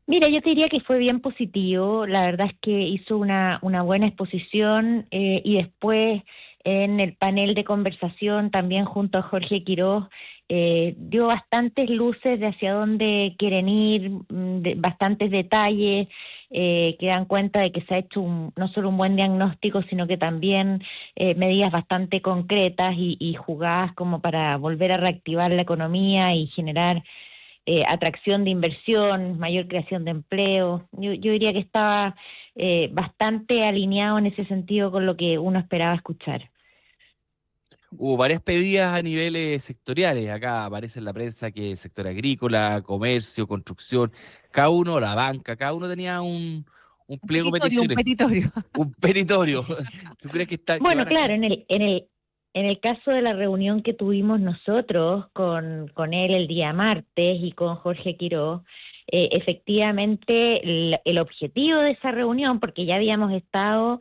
Mira, yo te diría que fue bien positivo, la verdad es que hizo una buena exposición y después en el panel de conversación también junto a Jorge Quiroz dio bastantes luces de hacia dónde quieren ir, bastantes detalles que dan cuenta de que se ha hecho no solo un buen diagnóstico, sino que también medidas bastante concretas y jugadas como para volver a reactivar la economía y generar atracción de inversión, mayor creación de empleo. Yo diría que estaba bastante alineado en ese sentido con lo que uno esperaba escuchar. Hubo varias pedidas a niveles sectoriales. Acá aparece en la prensa que sector agrícola, comercio, construcción, cada uno, la banca, cada uno tenía un pliego de peticiones. Un petitorio. Un petitorio. ¿Tú crees que está? Bueno, claro, en el caso de la reunión que tuvimos nosotros con él el día martes y con Jorge Quiroz, efectivamente el objetivo de esa reunión, porque ya habíamos estado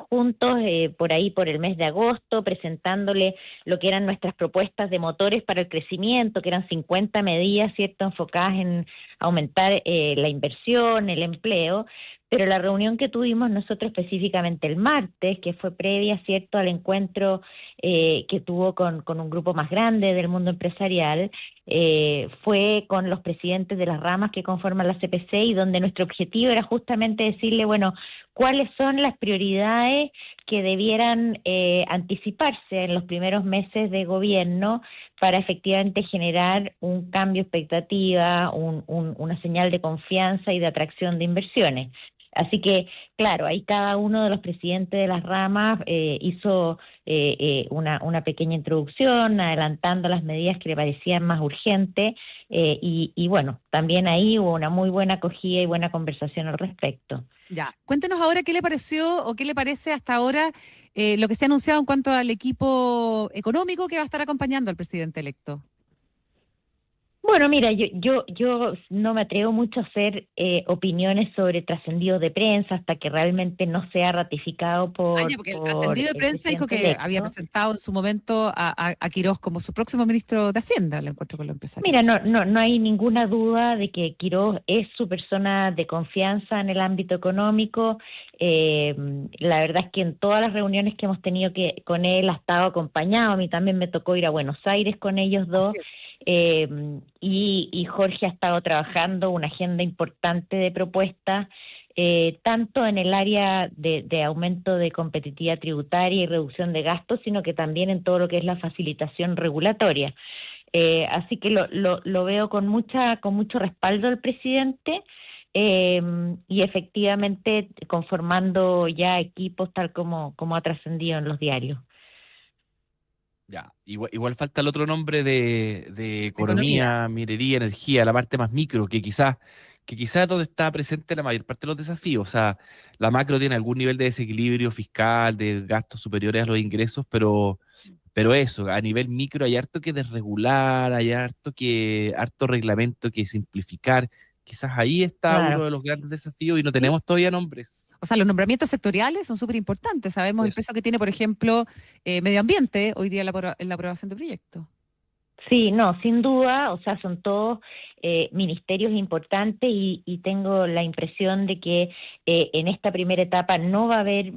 juntos por ahí por el mes de agosto presentándole lo que eran nuestras propuestas de motores para el crecimiento, que eran 50 medidas, ¿cierto?, enfocadas en aumentar la inversión, el empleo. Pero la reunión que tuvimos nosotros específicamente el martes, que fue previa, ¿cierto?, al encuentro que tuvo con un grupo más grande del mundo empresarial, fue con los presidentes de las ramas que conforman la CPC y donde nuestro objetivo era justamente decirle, bueno, cuáles son las prioridades que debieran anticiparse en los primeros meses de gobierno para efectivamente generar un cambio de expectativa, una señal de confianza y de atracción de inversiones. Así que, claro, ahí cada uno de los presidentes de las ramas hizo una pequeña introducción, adelantando las medidas que le parecían más urgentes, y bueno, también ahí hubo una muy buena acogida y buena conversación al respecto. Ya, cuéntenos ahora qué le pareció o qué le parece hasta ahora lo que se ha anunciado en cuanto al equipo económico que va a estar acompañando al presidente electo. Bueno, mira, yo no me atrevo mucho a hacer opiniones sobre trascendidos de prensa hasta que realmente no sea ratificado por... Porque el trascendido de prensa dijo que electo. había presentado en su momento a Quirós como su próximo ministro de Hacienda, lo encuentro con lo empresario. Mira, no hay ninguna duda de que Quirós es su persona de confianza en el ámbito económico. La verdad es que en todas las reuniones que hemos tenido con él ha estado acompañado. A mí también me tocó ir a Buenos Aires con ellos dos. Y Jorge ha estado trabajando una agenda importante de propuestas, tanto en el área de aumento de competitividad tributaria y reducción de gastos, sino que también en todo lo que es la facilitación regulatoria. Así que lo veo con mucho respaldo del presidente, y efectivamente conformando ya equipos tal como ha trascendido en los diarios. Ya, igual falta el otro nombre de economía, minería, energía, la parte más micro, que quizás es donde está presente la mayor parte de los desafíos. O sea, la macro tiene algún nivel de desequilibrio fiscal, de gastos superiores a los ingresos, pero eso, a nivel micro hay harto que desregular, hay harto reglamento que simplificar. Quizás ahí está uno de los grandes desafíos y no tenemos todavía nombres. O sea, los nombramientos sectoriales son súper importantes. Sabemos el peso que tiene, por ejemplo, medio ambiente hoy día en la aprobación de proyectos. Sí, no, sin duda, o sea, son todos ministerios importantes y tengo la impresión de que en esta primera etapa no va a haber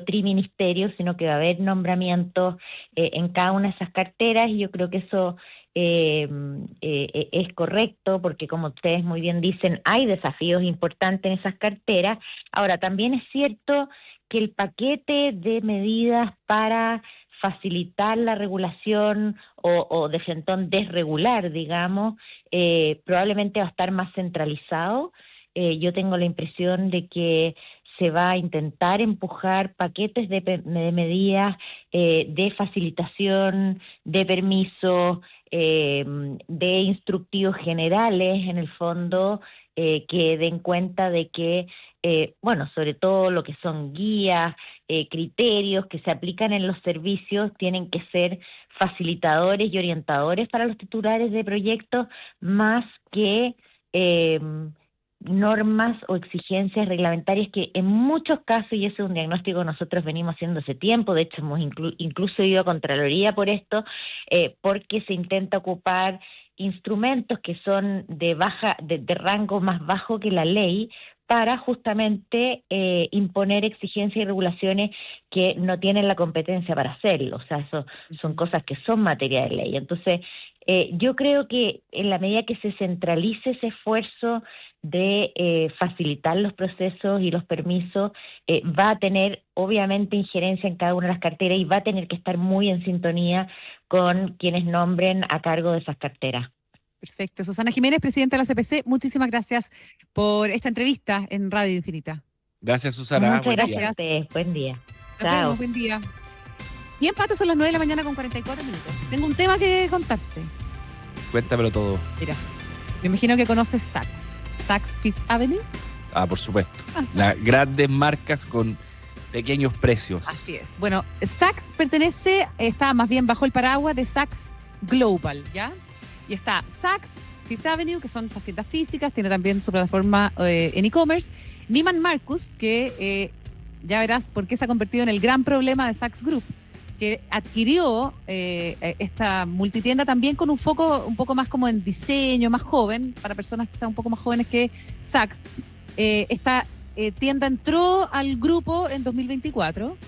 triministerios, sino que va a haber nombramientos en cada una de esas carteras, y yo creo que eso es correcto, porque como ustedes muy bien dicen, hay desafíos importantes en esas carteras. Ahora, también es cierto que el paquete de medidas para facilitar la regulación o de frentón desregular, digamos, probablemente va a estar más centralizado. Yo tengo la impresión de que se va a intentar empujar paquetes de medidas de facilitación, de permisos, de instructivos generales, en el fondo, que den cuenta de que, sobre todo lo que son guías, criterios que se aplican en los servicios, tienen que ser facilitadores y orientadores para los titulares de proyectos, más que normas o exigencias reglamentarias que en muchos casos, y ese es un diagnóstico que nosotros venimos haciendo hace tiempo, de hecho hemos incluso ido a Contraloría por esto, porque se intenta ocupar instrumentos que son de rango más bajo que la ley, para justamente imponer exigencias y regulaciones que no tienen la competencia para hacerlo. O sea, eso son cosas que son materia de ley. Entonces, yo creo que en la medida que se centralice ese esfuerzo de facilitar los procesos y los permisos, va a tener obviamente injerencia en cada una de las carteras y va a tener que estar muy en sintonía con quienes nombren a cargo de esas carteras. Perfecto. Susana Jiménez, presidenta de la CPC, muchísimas gracias por esta entrevista en Radio Infinita. Gracias, Susana. Muchas gracias a ustedes. Buen día. Chao. Buen día. Bien, Pato, son las 9 de la mañana con 44 minutos. Tengo un tema que contarte. Cuéntamelo todo. Mira, me imagino que conoces Saks Fifth Avenue. Ah, por supuesto. Las grandes marcas con pequeños precios. Así es. Bueno, Saks está más bien bajo el paraguas de Saks Global, ¿ya? Y está Saks Fifth Avenue, que son tiendas físicas, tiene también su plataforma en e-commerce. Neiman Marcus, que ya verás por qué se ha convertido en el gran problema de Saks Group, que adquirió esta multitienda también con un foco un poco más como en diseño, más joven, para personas que sean un poco más jóvenes que Saks. Esta tienda entró al grupo en 2024.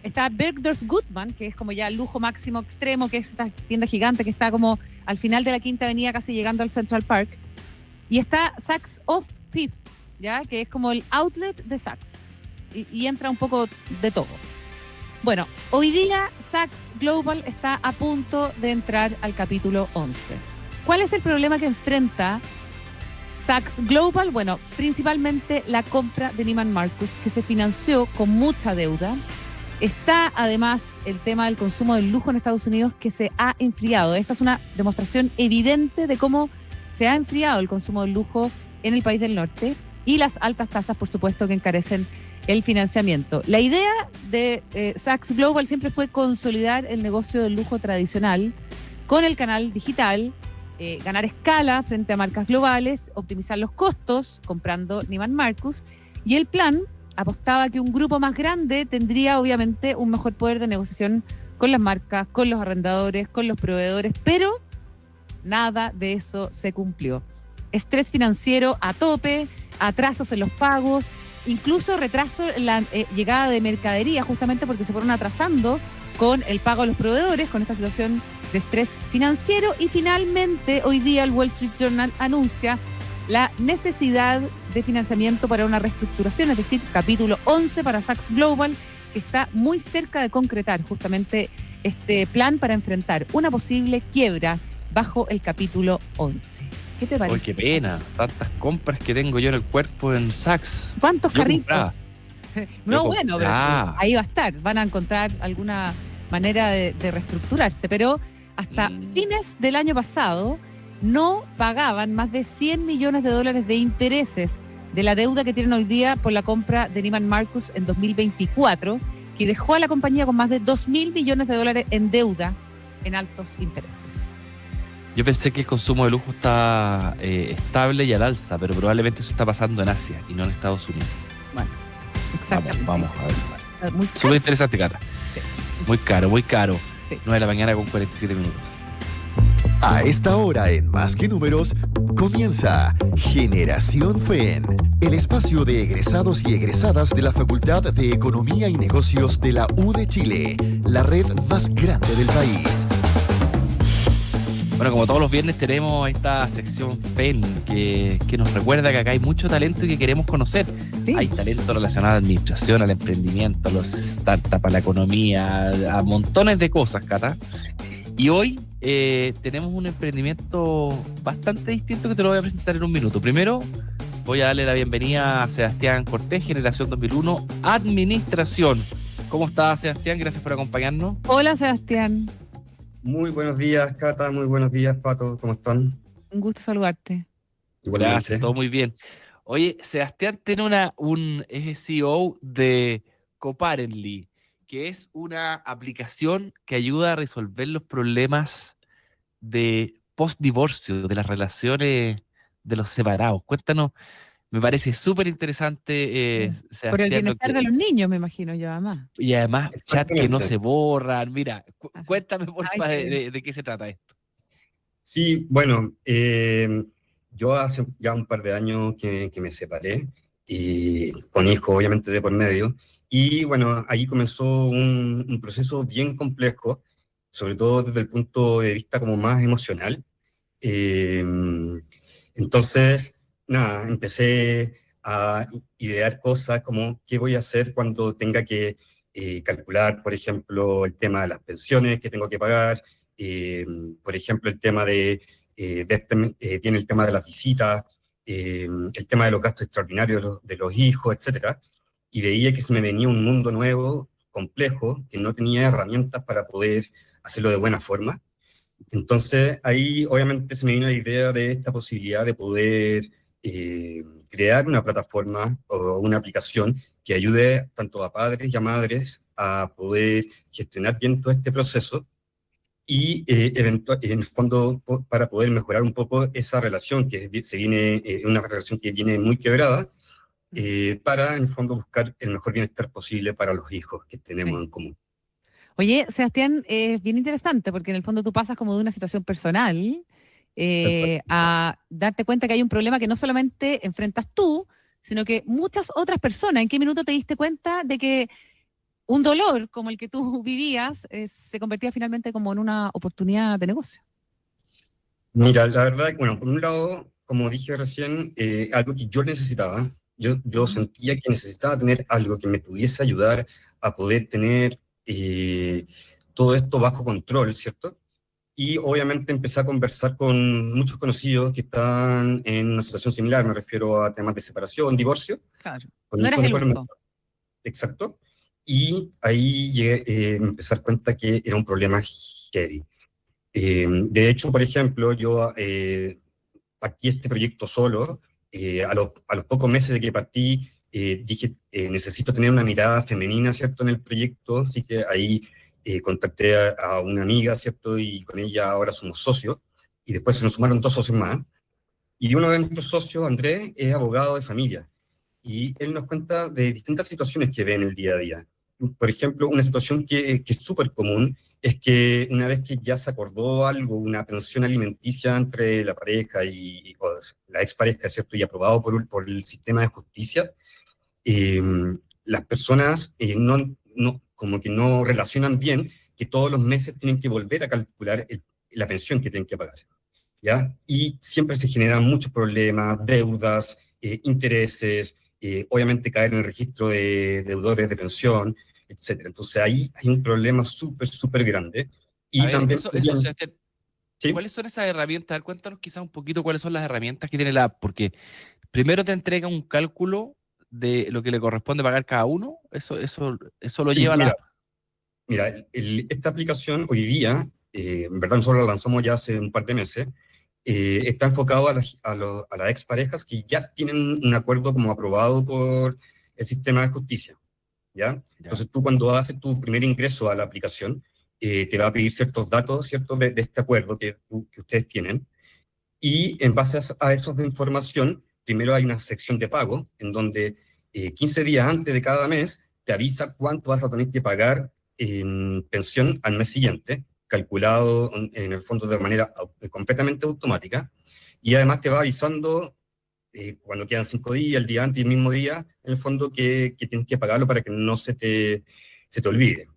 Está Bergdorf Goodman, que es como ya el lujo máximo extremo, que es esta tienda gigante que está como al final de la Quinta Avenida, casi llegando al Central Park. Y está Saks Off Fifth, ¿ya? Que es como el outlet de Saks. Y entra un poco de todo. Bueno, hoy día Saks Global está a punto de entrar al capítulo 11. ¿Cuál es el problema que enfrenta Saks Global, bueno, principalmente la compra de Neiman Marcus, que se financió con mucha deuda. Está además el tema del consumo del lujo en Estados Unidos, que se ha enfriado. Esta es una demostración evidente de cómo se ha enfriado el consumo del lujo en el país del norte, y las altas tasas, por supuesto, que encarecen el financiamiento. La idea de Saks Global siempre fue consolidar el negocio del lujo tradicional con el canal digital, ganar escala frente a marcas globales, optimizar los costos comprando Neiman Marcus, y el plan apostaba que un grupo más grande tendría obviamente un mejor poder de negociación con las marcas, con los arrendadores, con los proveedores, pero nada de eso se cumplió. Estrés financiero a tope, atrasos en los pagos, incluso retraso en la llegada de mercadería, justamente porque se fueron atrasando con el pago a los proveedores, con esta situación de estrés financiero. Y finalmente, hoy día el Wall Street Journal anuncia la necesidad de financiamiento para una reestructuración, es decir, capítulo 11 para Saks Global, que está muy cerca de concretar justamente este plan para enfrentar una posible quiebra bajo el capítulo 11. ¿Qué te parece? ¡Uy, qué pena! Tantas compras que tengo yo en el cuerpo en Saks. ¿Cuántos carritos? Compraba. No, bueno, pero ahí va a estar. Van a encontrar alguna manera de reestructurarse, pero hasta fines del año pasado no pagaban más de $100 millones de intereses de la deuda que tienen hoy día por la compra de Neiman Marcus en 2024, que dejó a la compañía con más de $2.000 millones en deuda en altos intereses. Yo pensé que el consumo de lujo está estable y al alza, pero probablemente eso está pasando en Asia y no en Estados Unidos. Bueno, exactamente. Vamos a ver. Muy súper interesante, Cata. Sí. Muy caro, muy caro. Sí. 9 de la mañana con 47 minutos. A esta hora en Más que Números comienza Generación FEN, el espacio de egresados y egresadas de la Facultad de Economía y Negocios de la U de Chile, la red más grande del país. Bueno, como todos los viernes tenemos esta sección FEN que nos recuerda que acá hay mucho talento y que queremos conocer. Sí. Hay talento relacionado a la administración, al emprendimiento, a los startups, a la economía, a montones de cosas, Cata. Y hoy tenemos un emprendimiento bastante distinto que te lo voy a presentar en un minuto. Primero, voy a darle la bienvenida a Sebastián Cortés, Generación 2001, Administración. ¿Cómo estás, Sebastián? Gracias por acompañarnos. Hola, Sebastián. Muy buenos días, Cata. Muy buenos días, Pato. ¿Cómo están? Un gusto saludarte. Igualmente. Gracias, todo muy bien. Oye, Sebastián tiene es CEO de Coparently, que es una aplicación que ayuda a resolver los problemas de post-divorcio, de las relaciones de los separados. Cuéntanos, me parece súper interesante, Sebastián. Por el bienestar de los niños, me imagino yo, además. Y además, chats que no se borran. Mira, cuéntame, por favor, de qué se trata esto. Sí, bueno, yo hace ya un par de años que me separé, y con hijos obviamente de por medio, y bueno, ahí comenzó un proceso bien complejo, sobre todo desde el punto de vista como más emocional. Entonces, nada, empecé a idear cosas como qué voy a hacer cuando tenga que calcular, por ejemplo, el tema de las pensiones que tengo que pagar, por ejemplo, el tema tiene el tema de las visitas, el tema de los gastos extraordinarios de los hijos, etcétera, y veía que se me venía un mundo nuevo, complejo, que no tenía herramientas para poder hacerlo de buena forma. Entonces, ahí obviamente se me vino la idea de esta posibilidad de poder crear una plataforma o una aplicación que ayude tanto a padres y a madres a poder gestionar bien todo este proceso y en el fondo para poder mejorar un poco esa relación que una relación que viene muy quebrada, para en el fondo buscar el mejor bienestar posible para los hijos que tenemos en común. Oye, Sebastián, es bien interesante porque en el fondo tú pasas como de una situación personal a darte cuenta que hay un problema que no solamente enfrentas tú, sino que muchas otras personas. ¿En qué minuto te diste cuenta de que un dolor como el que tú vivías se convertía finalmente como en una oportunidad de negocio? Mira, la verdad, bueno, por un lado, como dije recién, algo que yo necesitaba, yo sentía que necesitaba tener algo que me pudiese ayudar a poder tener todo esto bajo control, ¿cierto? Y obviamente empecé a conversar con muchos conocidos que están en una situación similar, me refiero a temas de separación, divorcio. Claro. Con No eres hijos de el por único. medio. Exacto. Y ahí llegué, me empecé a dar cuenta que era un problema heavy. De hecho, por ejemplo, yo partí este proyecto solo. A los pocos meses de que partí, dije, necesito tener una mirada femenina, ¿cierto?, en el proyecto. Así que ahí contacté a una amiga, ¿cierto?, y con ella ahora somos socios. Y después se nos sumaron 2 socios más. Y uno de nuestros socios, Andrés, es abogado de familia. Y él nos cuenta de distintas situaciones que ve en el día a día. Por ejemplo, una situación que es súper común es que una vez que ya se acordó algo, una pensión alimenticia entre la pareja o la expareja, ¿cierto?, y aprobado por el sistema de justicia, eh, las personas como que no relacionan bien que todos los meses tienen que volver a calcular la pensión que tienen que pagar, ¿ya? Y siempre se generan muchos problemas, deudas, intereses, obviamente caer en el registro de deudores de pensión, etcétera. Entonces ahí hay un problema súper grande. Y A ver, también, Sebastián, ¿sí? ¿cuáles son esas herramientas? A ver, cuéntanos quizás un poquito cuáles son las herramientas que tiene la app, porque primero te entrega un cálculo de lo que le corresponde pagar cada uno, eso lo Sí, lleva la app. mira, esta aplicación hoy día, en verdad nosotros la lanzamos ya hace un par de meses, está enfocado a las exparejas que ya tienen un acuerdo como aprobado por el sistema de justicia, ¿ya? Entonces tú cuando haces tu primer ingreso a la aplicación, te va a pedir ciertos datos, ¿cierto?, de este acuerdo que ustedes tienen, y en base a esa información, primero hay una sección de pago, en donde 15 días antes de cada mes te avisa cuánto vas a tener que pagar en pensión al mes siguiente, calculado en el fondo de manera completamente automática, y además te va avisando cuando quedan 5 días, el día antes y el mismo día, en el fondo que tienes que pagarlo para que no se te olvide.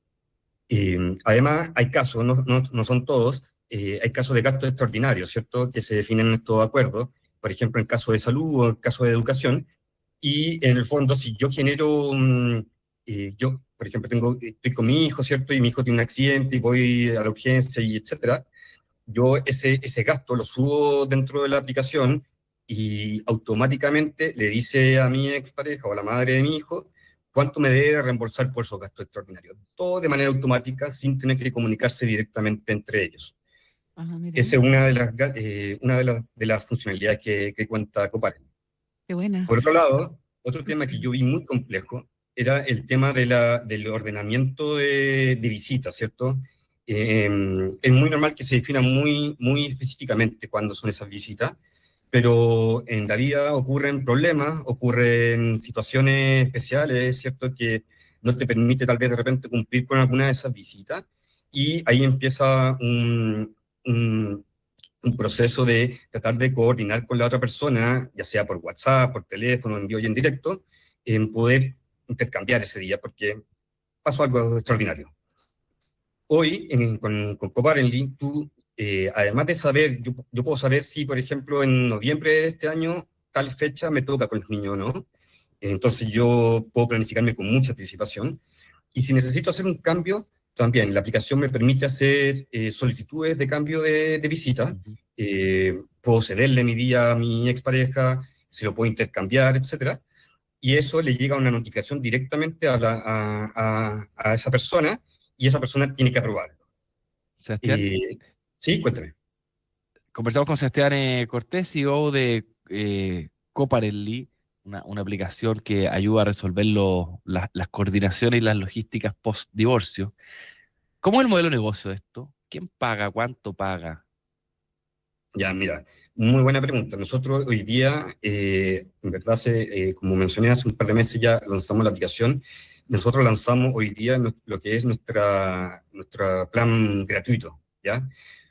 Además, hay casos, no son todos, hay casos de gastos extraordinarios, ¿cierto?, que se definen en estos acuerdos, por ejemplo, en caso de salud o en caso de educación, y en el fondo, si yo genero, yo, por ejemplo, estoy con mi hijo, ¿cierto?, y mi hijo tiene un accidente y voy a la urgencia y etcétera, yo ese gasto lo subo dentro de la aplicación y automáticamente le dice a mi expareja o a la madre de mi hijo cuánto me debe reembolsar por esos gastos extraordinarios. Todo de manera automática, sin tener que comunicarse directamente entre ellos. Esa es una de las funcionalidades que cuenta Coparen. Qué buena. Por otro lado, otro tema que yo vi muy complejo era el tema del ordenamiento de visitas, ¿cierto? Es muy normal que se defina muy específicamente cuándo son esas visitas, pero en la vida ocurren problemas, ocurren situaciones especiales, ¿cierto?, que no te permite tal vez de repente cumplir con alguna de esas visitas, y ahí empieza un proceso de tratar de coordinar con la otra persona, ya sea por WhatsApp, por teléfono, en vivo y en directo, en poder intercambiar ese día, porque pasó algo extraordinario. Hoy, con Coparenly, tú, además de saber, yo puedo saber si, por ejemplo, en noviembre de este año, tal fecha me toca con los niños o no. Entonces yo puedo planificarme con mucha anticipación. Y si necesito hacer un cambio, también la aplicación me permite hacer solicitudes de cambio de visita. Puedo cederle mi día a mi expareja, se lo puedo intercambiar, etcétera. Y eso le llega una notificación directamente a esa persona, y esa persona tiene que aprobarlo. Sebastián. Sí, cuéntame. Conversamos con Sebastián Cortés, CEO de Coparenly, una aplicación que ayuda a resolver las coordinaciones y las logísticas post-divorcio. ¿Cómo es el modelo de negocio de esto? ¿Quién paga? ¿Cuánto paga? Ya, mira, muy buena pregunta. Nosotros hoy día, en verdad, como mencioné hace un par de meses ya lanzamos la aplicación. Nosotros lanzamos hoy día lo que es nuestro plan gratuito, ¿ya?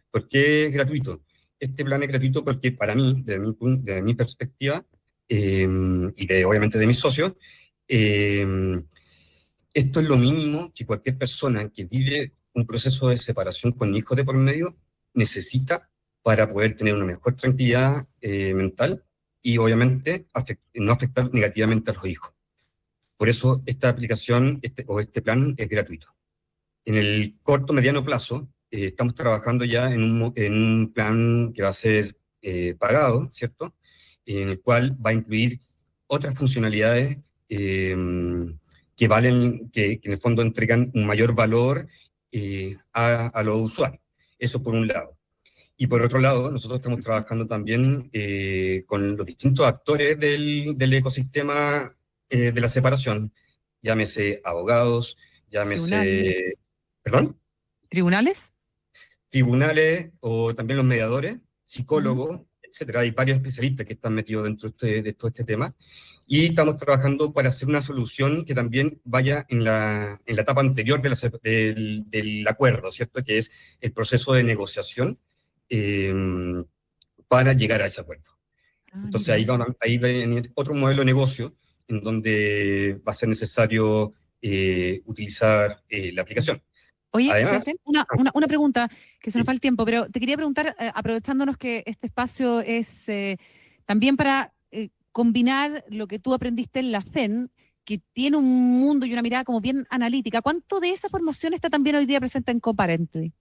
¿Por qué es gratuito? Este plan es gratuito porque para mí, desde mi perspectiva, y obviamente de mis socios, esto es lo mínimo que cualquier persona que vive un proceso de separación con hijos de por medio necesita para poder tener una mejor tranquilidad mental y obviamente no afectar negativamente a los hijos. Por eso esta aplicación este plan es gratuito. En el corto, mediano plazo, estamos trabajando ya en un plan que va a ser pagado, ¿cierto? En el cual va a incluir otras funcionalidades que en el fondo entregan un mayor valor a los usuarios. Eso por un lado. Y por otro lado, nosotros estamos trabajando también con los distintos actores del ecosistema de la separación, llámese abogados, llámese... ¿Perdón? ¿Tribunales? Tribunales o también los mediadores, psicólogos, etcétera. Hay varios especialistas que están metidos dentro de todo este tema. Y estamos trabajando para hacer una solución que también vaya en la etapa anterior del acuerdo, ¿cierto? Que es el proceso de negociación para llegar a ese acuerdo. Entonces ahí va a venir otro modelo de negocio en donde va a ser necesario utilizar la aplicación. Oye, Además, una pregunta, que se nos va el tiempo, pero te quería preguntar, aprovechándonos que este espacio es también para combinar lo que tú aprendiste en la FEN, que tiene un mundo y una mirada como bien analítica. ¿Cuánto de esa formación está también hoy día presente en Coparently?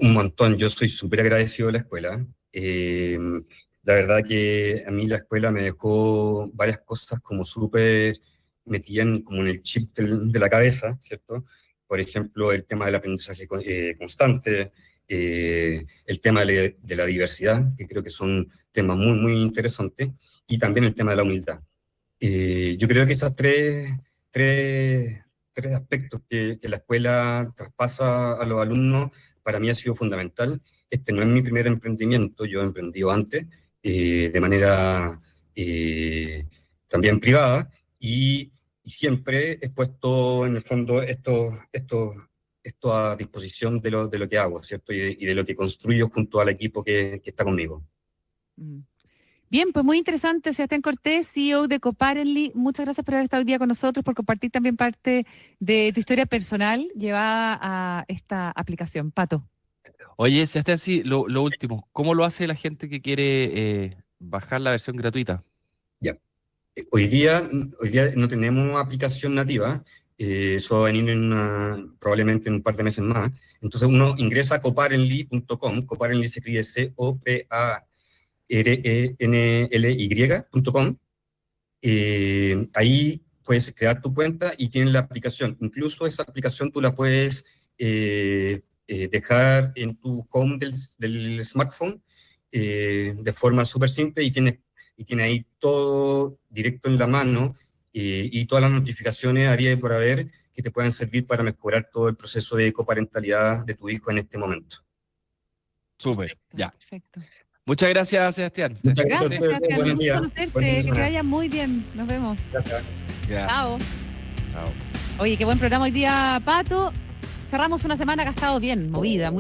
Un montón. Yo soy súper agradecido de la escuela. La verdad que a mí la escuela me dejó varias cosas como súper metidas como en el chip de la cabeza, ¿cierto? Por ejemplo, el tema del aprendizaje constante, el tema de la diversidad, que creo que son temas muy, muy interesantes, y también el tema de la humildad. Yo creo que esas tres aspectos que la escuela traspasa a los alumnos, para mí ha sido fundamental. Este no es mi primer emprendimiento, yo he emprendido antes, de manera también privada, y siempre he puesto en el fondo esto a disposición de lo que hago, ¿cierto? Y de lo que construyo junto al equipo que está conmigo. Bien, pues muy interesante, Sebastián Cortés, CEO de Coparently. Muchas gracias por haber estado hoy día con nosotros, por compartir también parte de tu historia personal llevada a esta aplicación. Pato. Oye, Sebastián, sí, lo último, ¿cómo lo hace la gente que quiere bajar la versión gratuita? Ya. Hoy día no tenemos aplicación nativa, eso va a venir probablemente en un par de meses más. Entonces uno ingresa a coparently.com, Coparently se escribe COPARENLY.com. Ahí puedes crear tu cuenta y tienes la aplicación. Incluso esa aplicación tú la puedes dejar en tu home del smartphone de forma súper simple y tiene ahí todo directo en la mano y todas las notificaciones haría por haber que te puedan servir para mejorar todo el proceso de coparentalidad de tu hijo en este momento. Súper, ya. Perfecto. Muchas gracias, Sebastián. Gracias, Sebastián. Buen día. Conocerte, que te vaya muy bien. Nos vemos. Gracias. Chao. Oye, qué buen programa hoy día, Pato. Cerramos una semana que ha estado bien movida, muy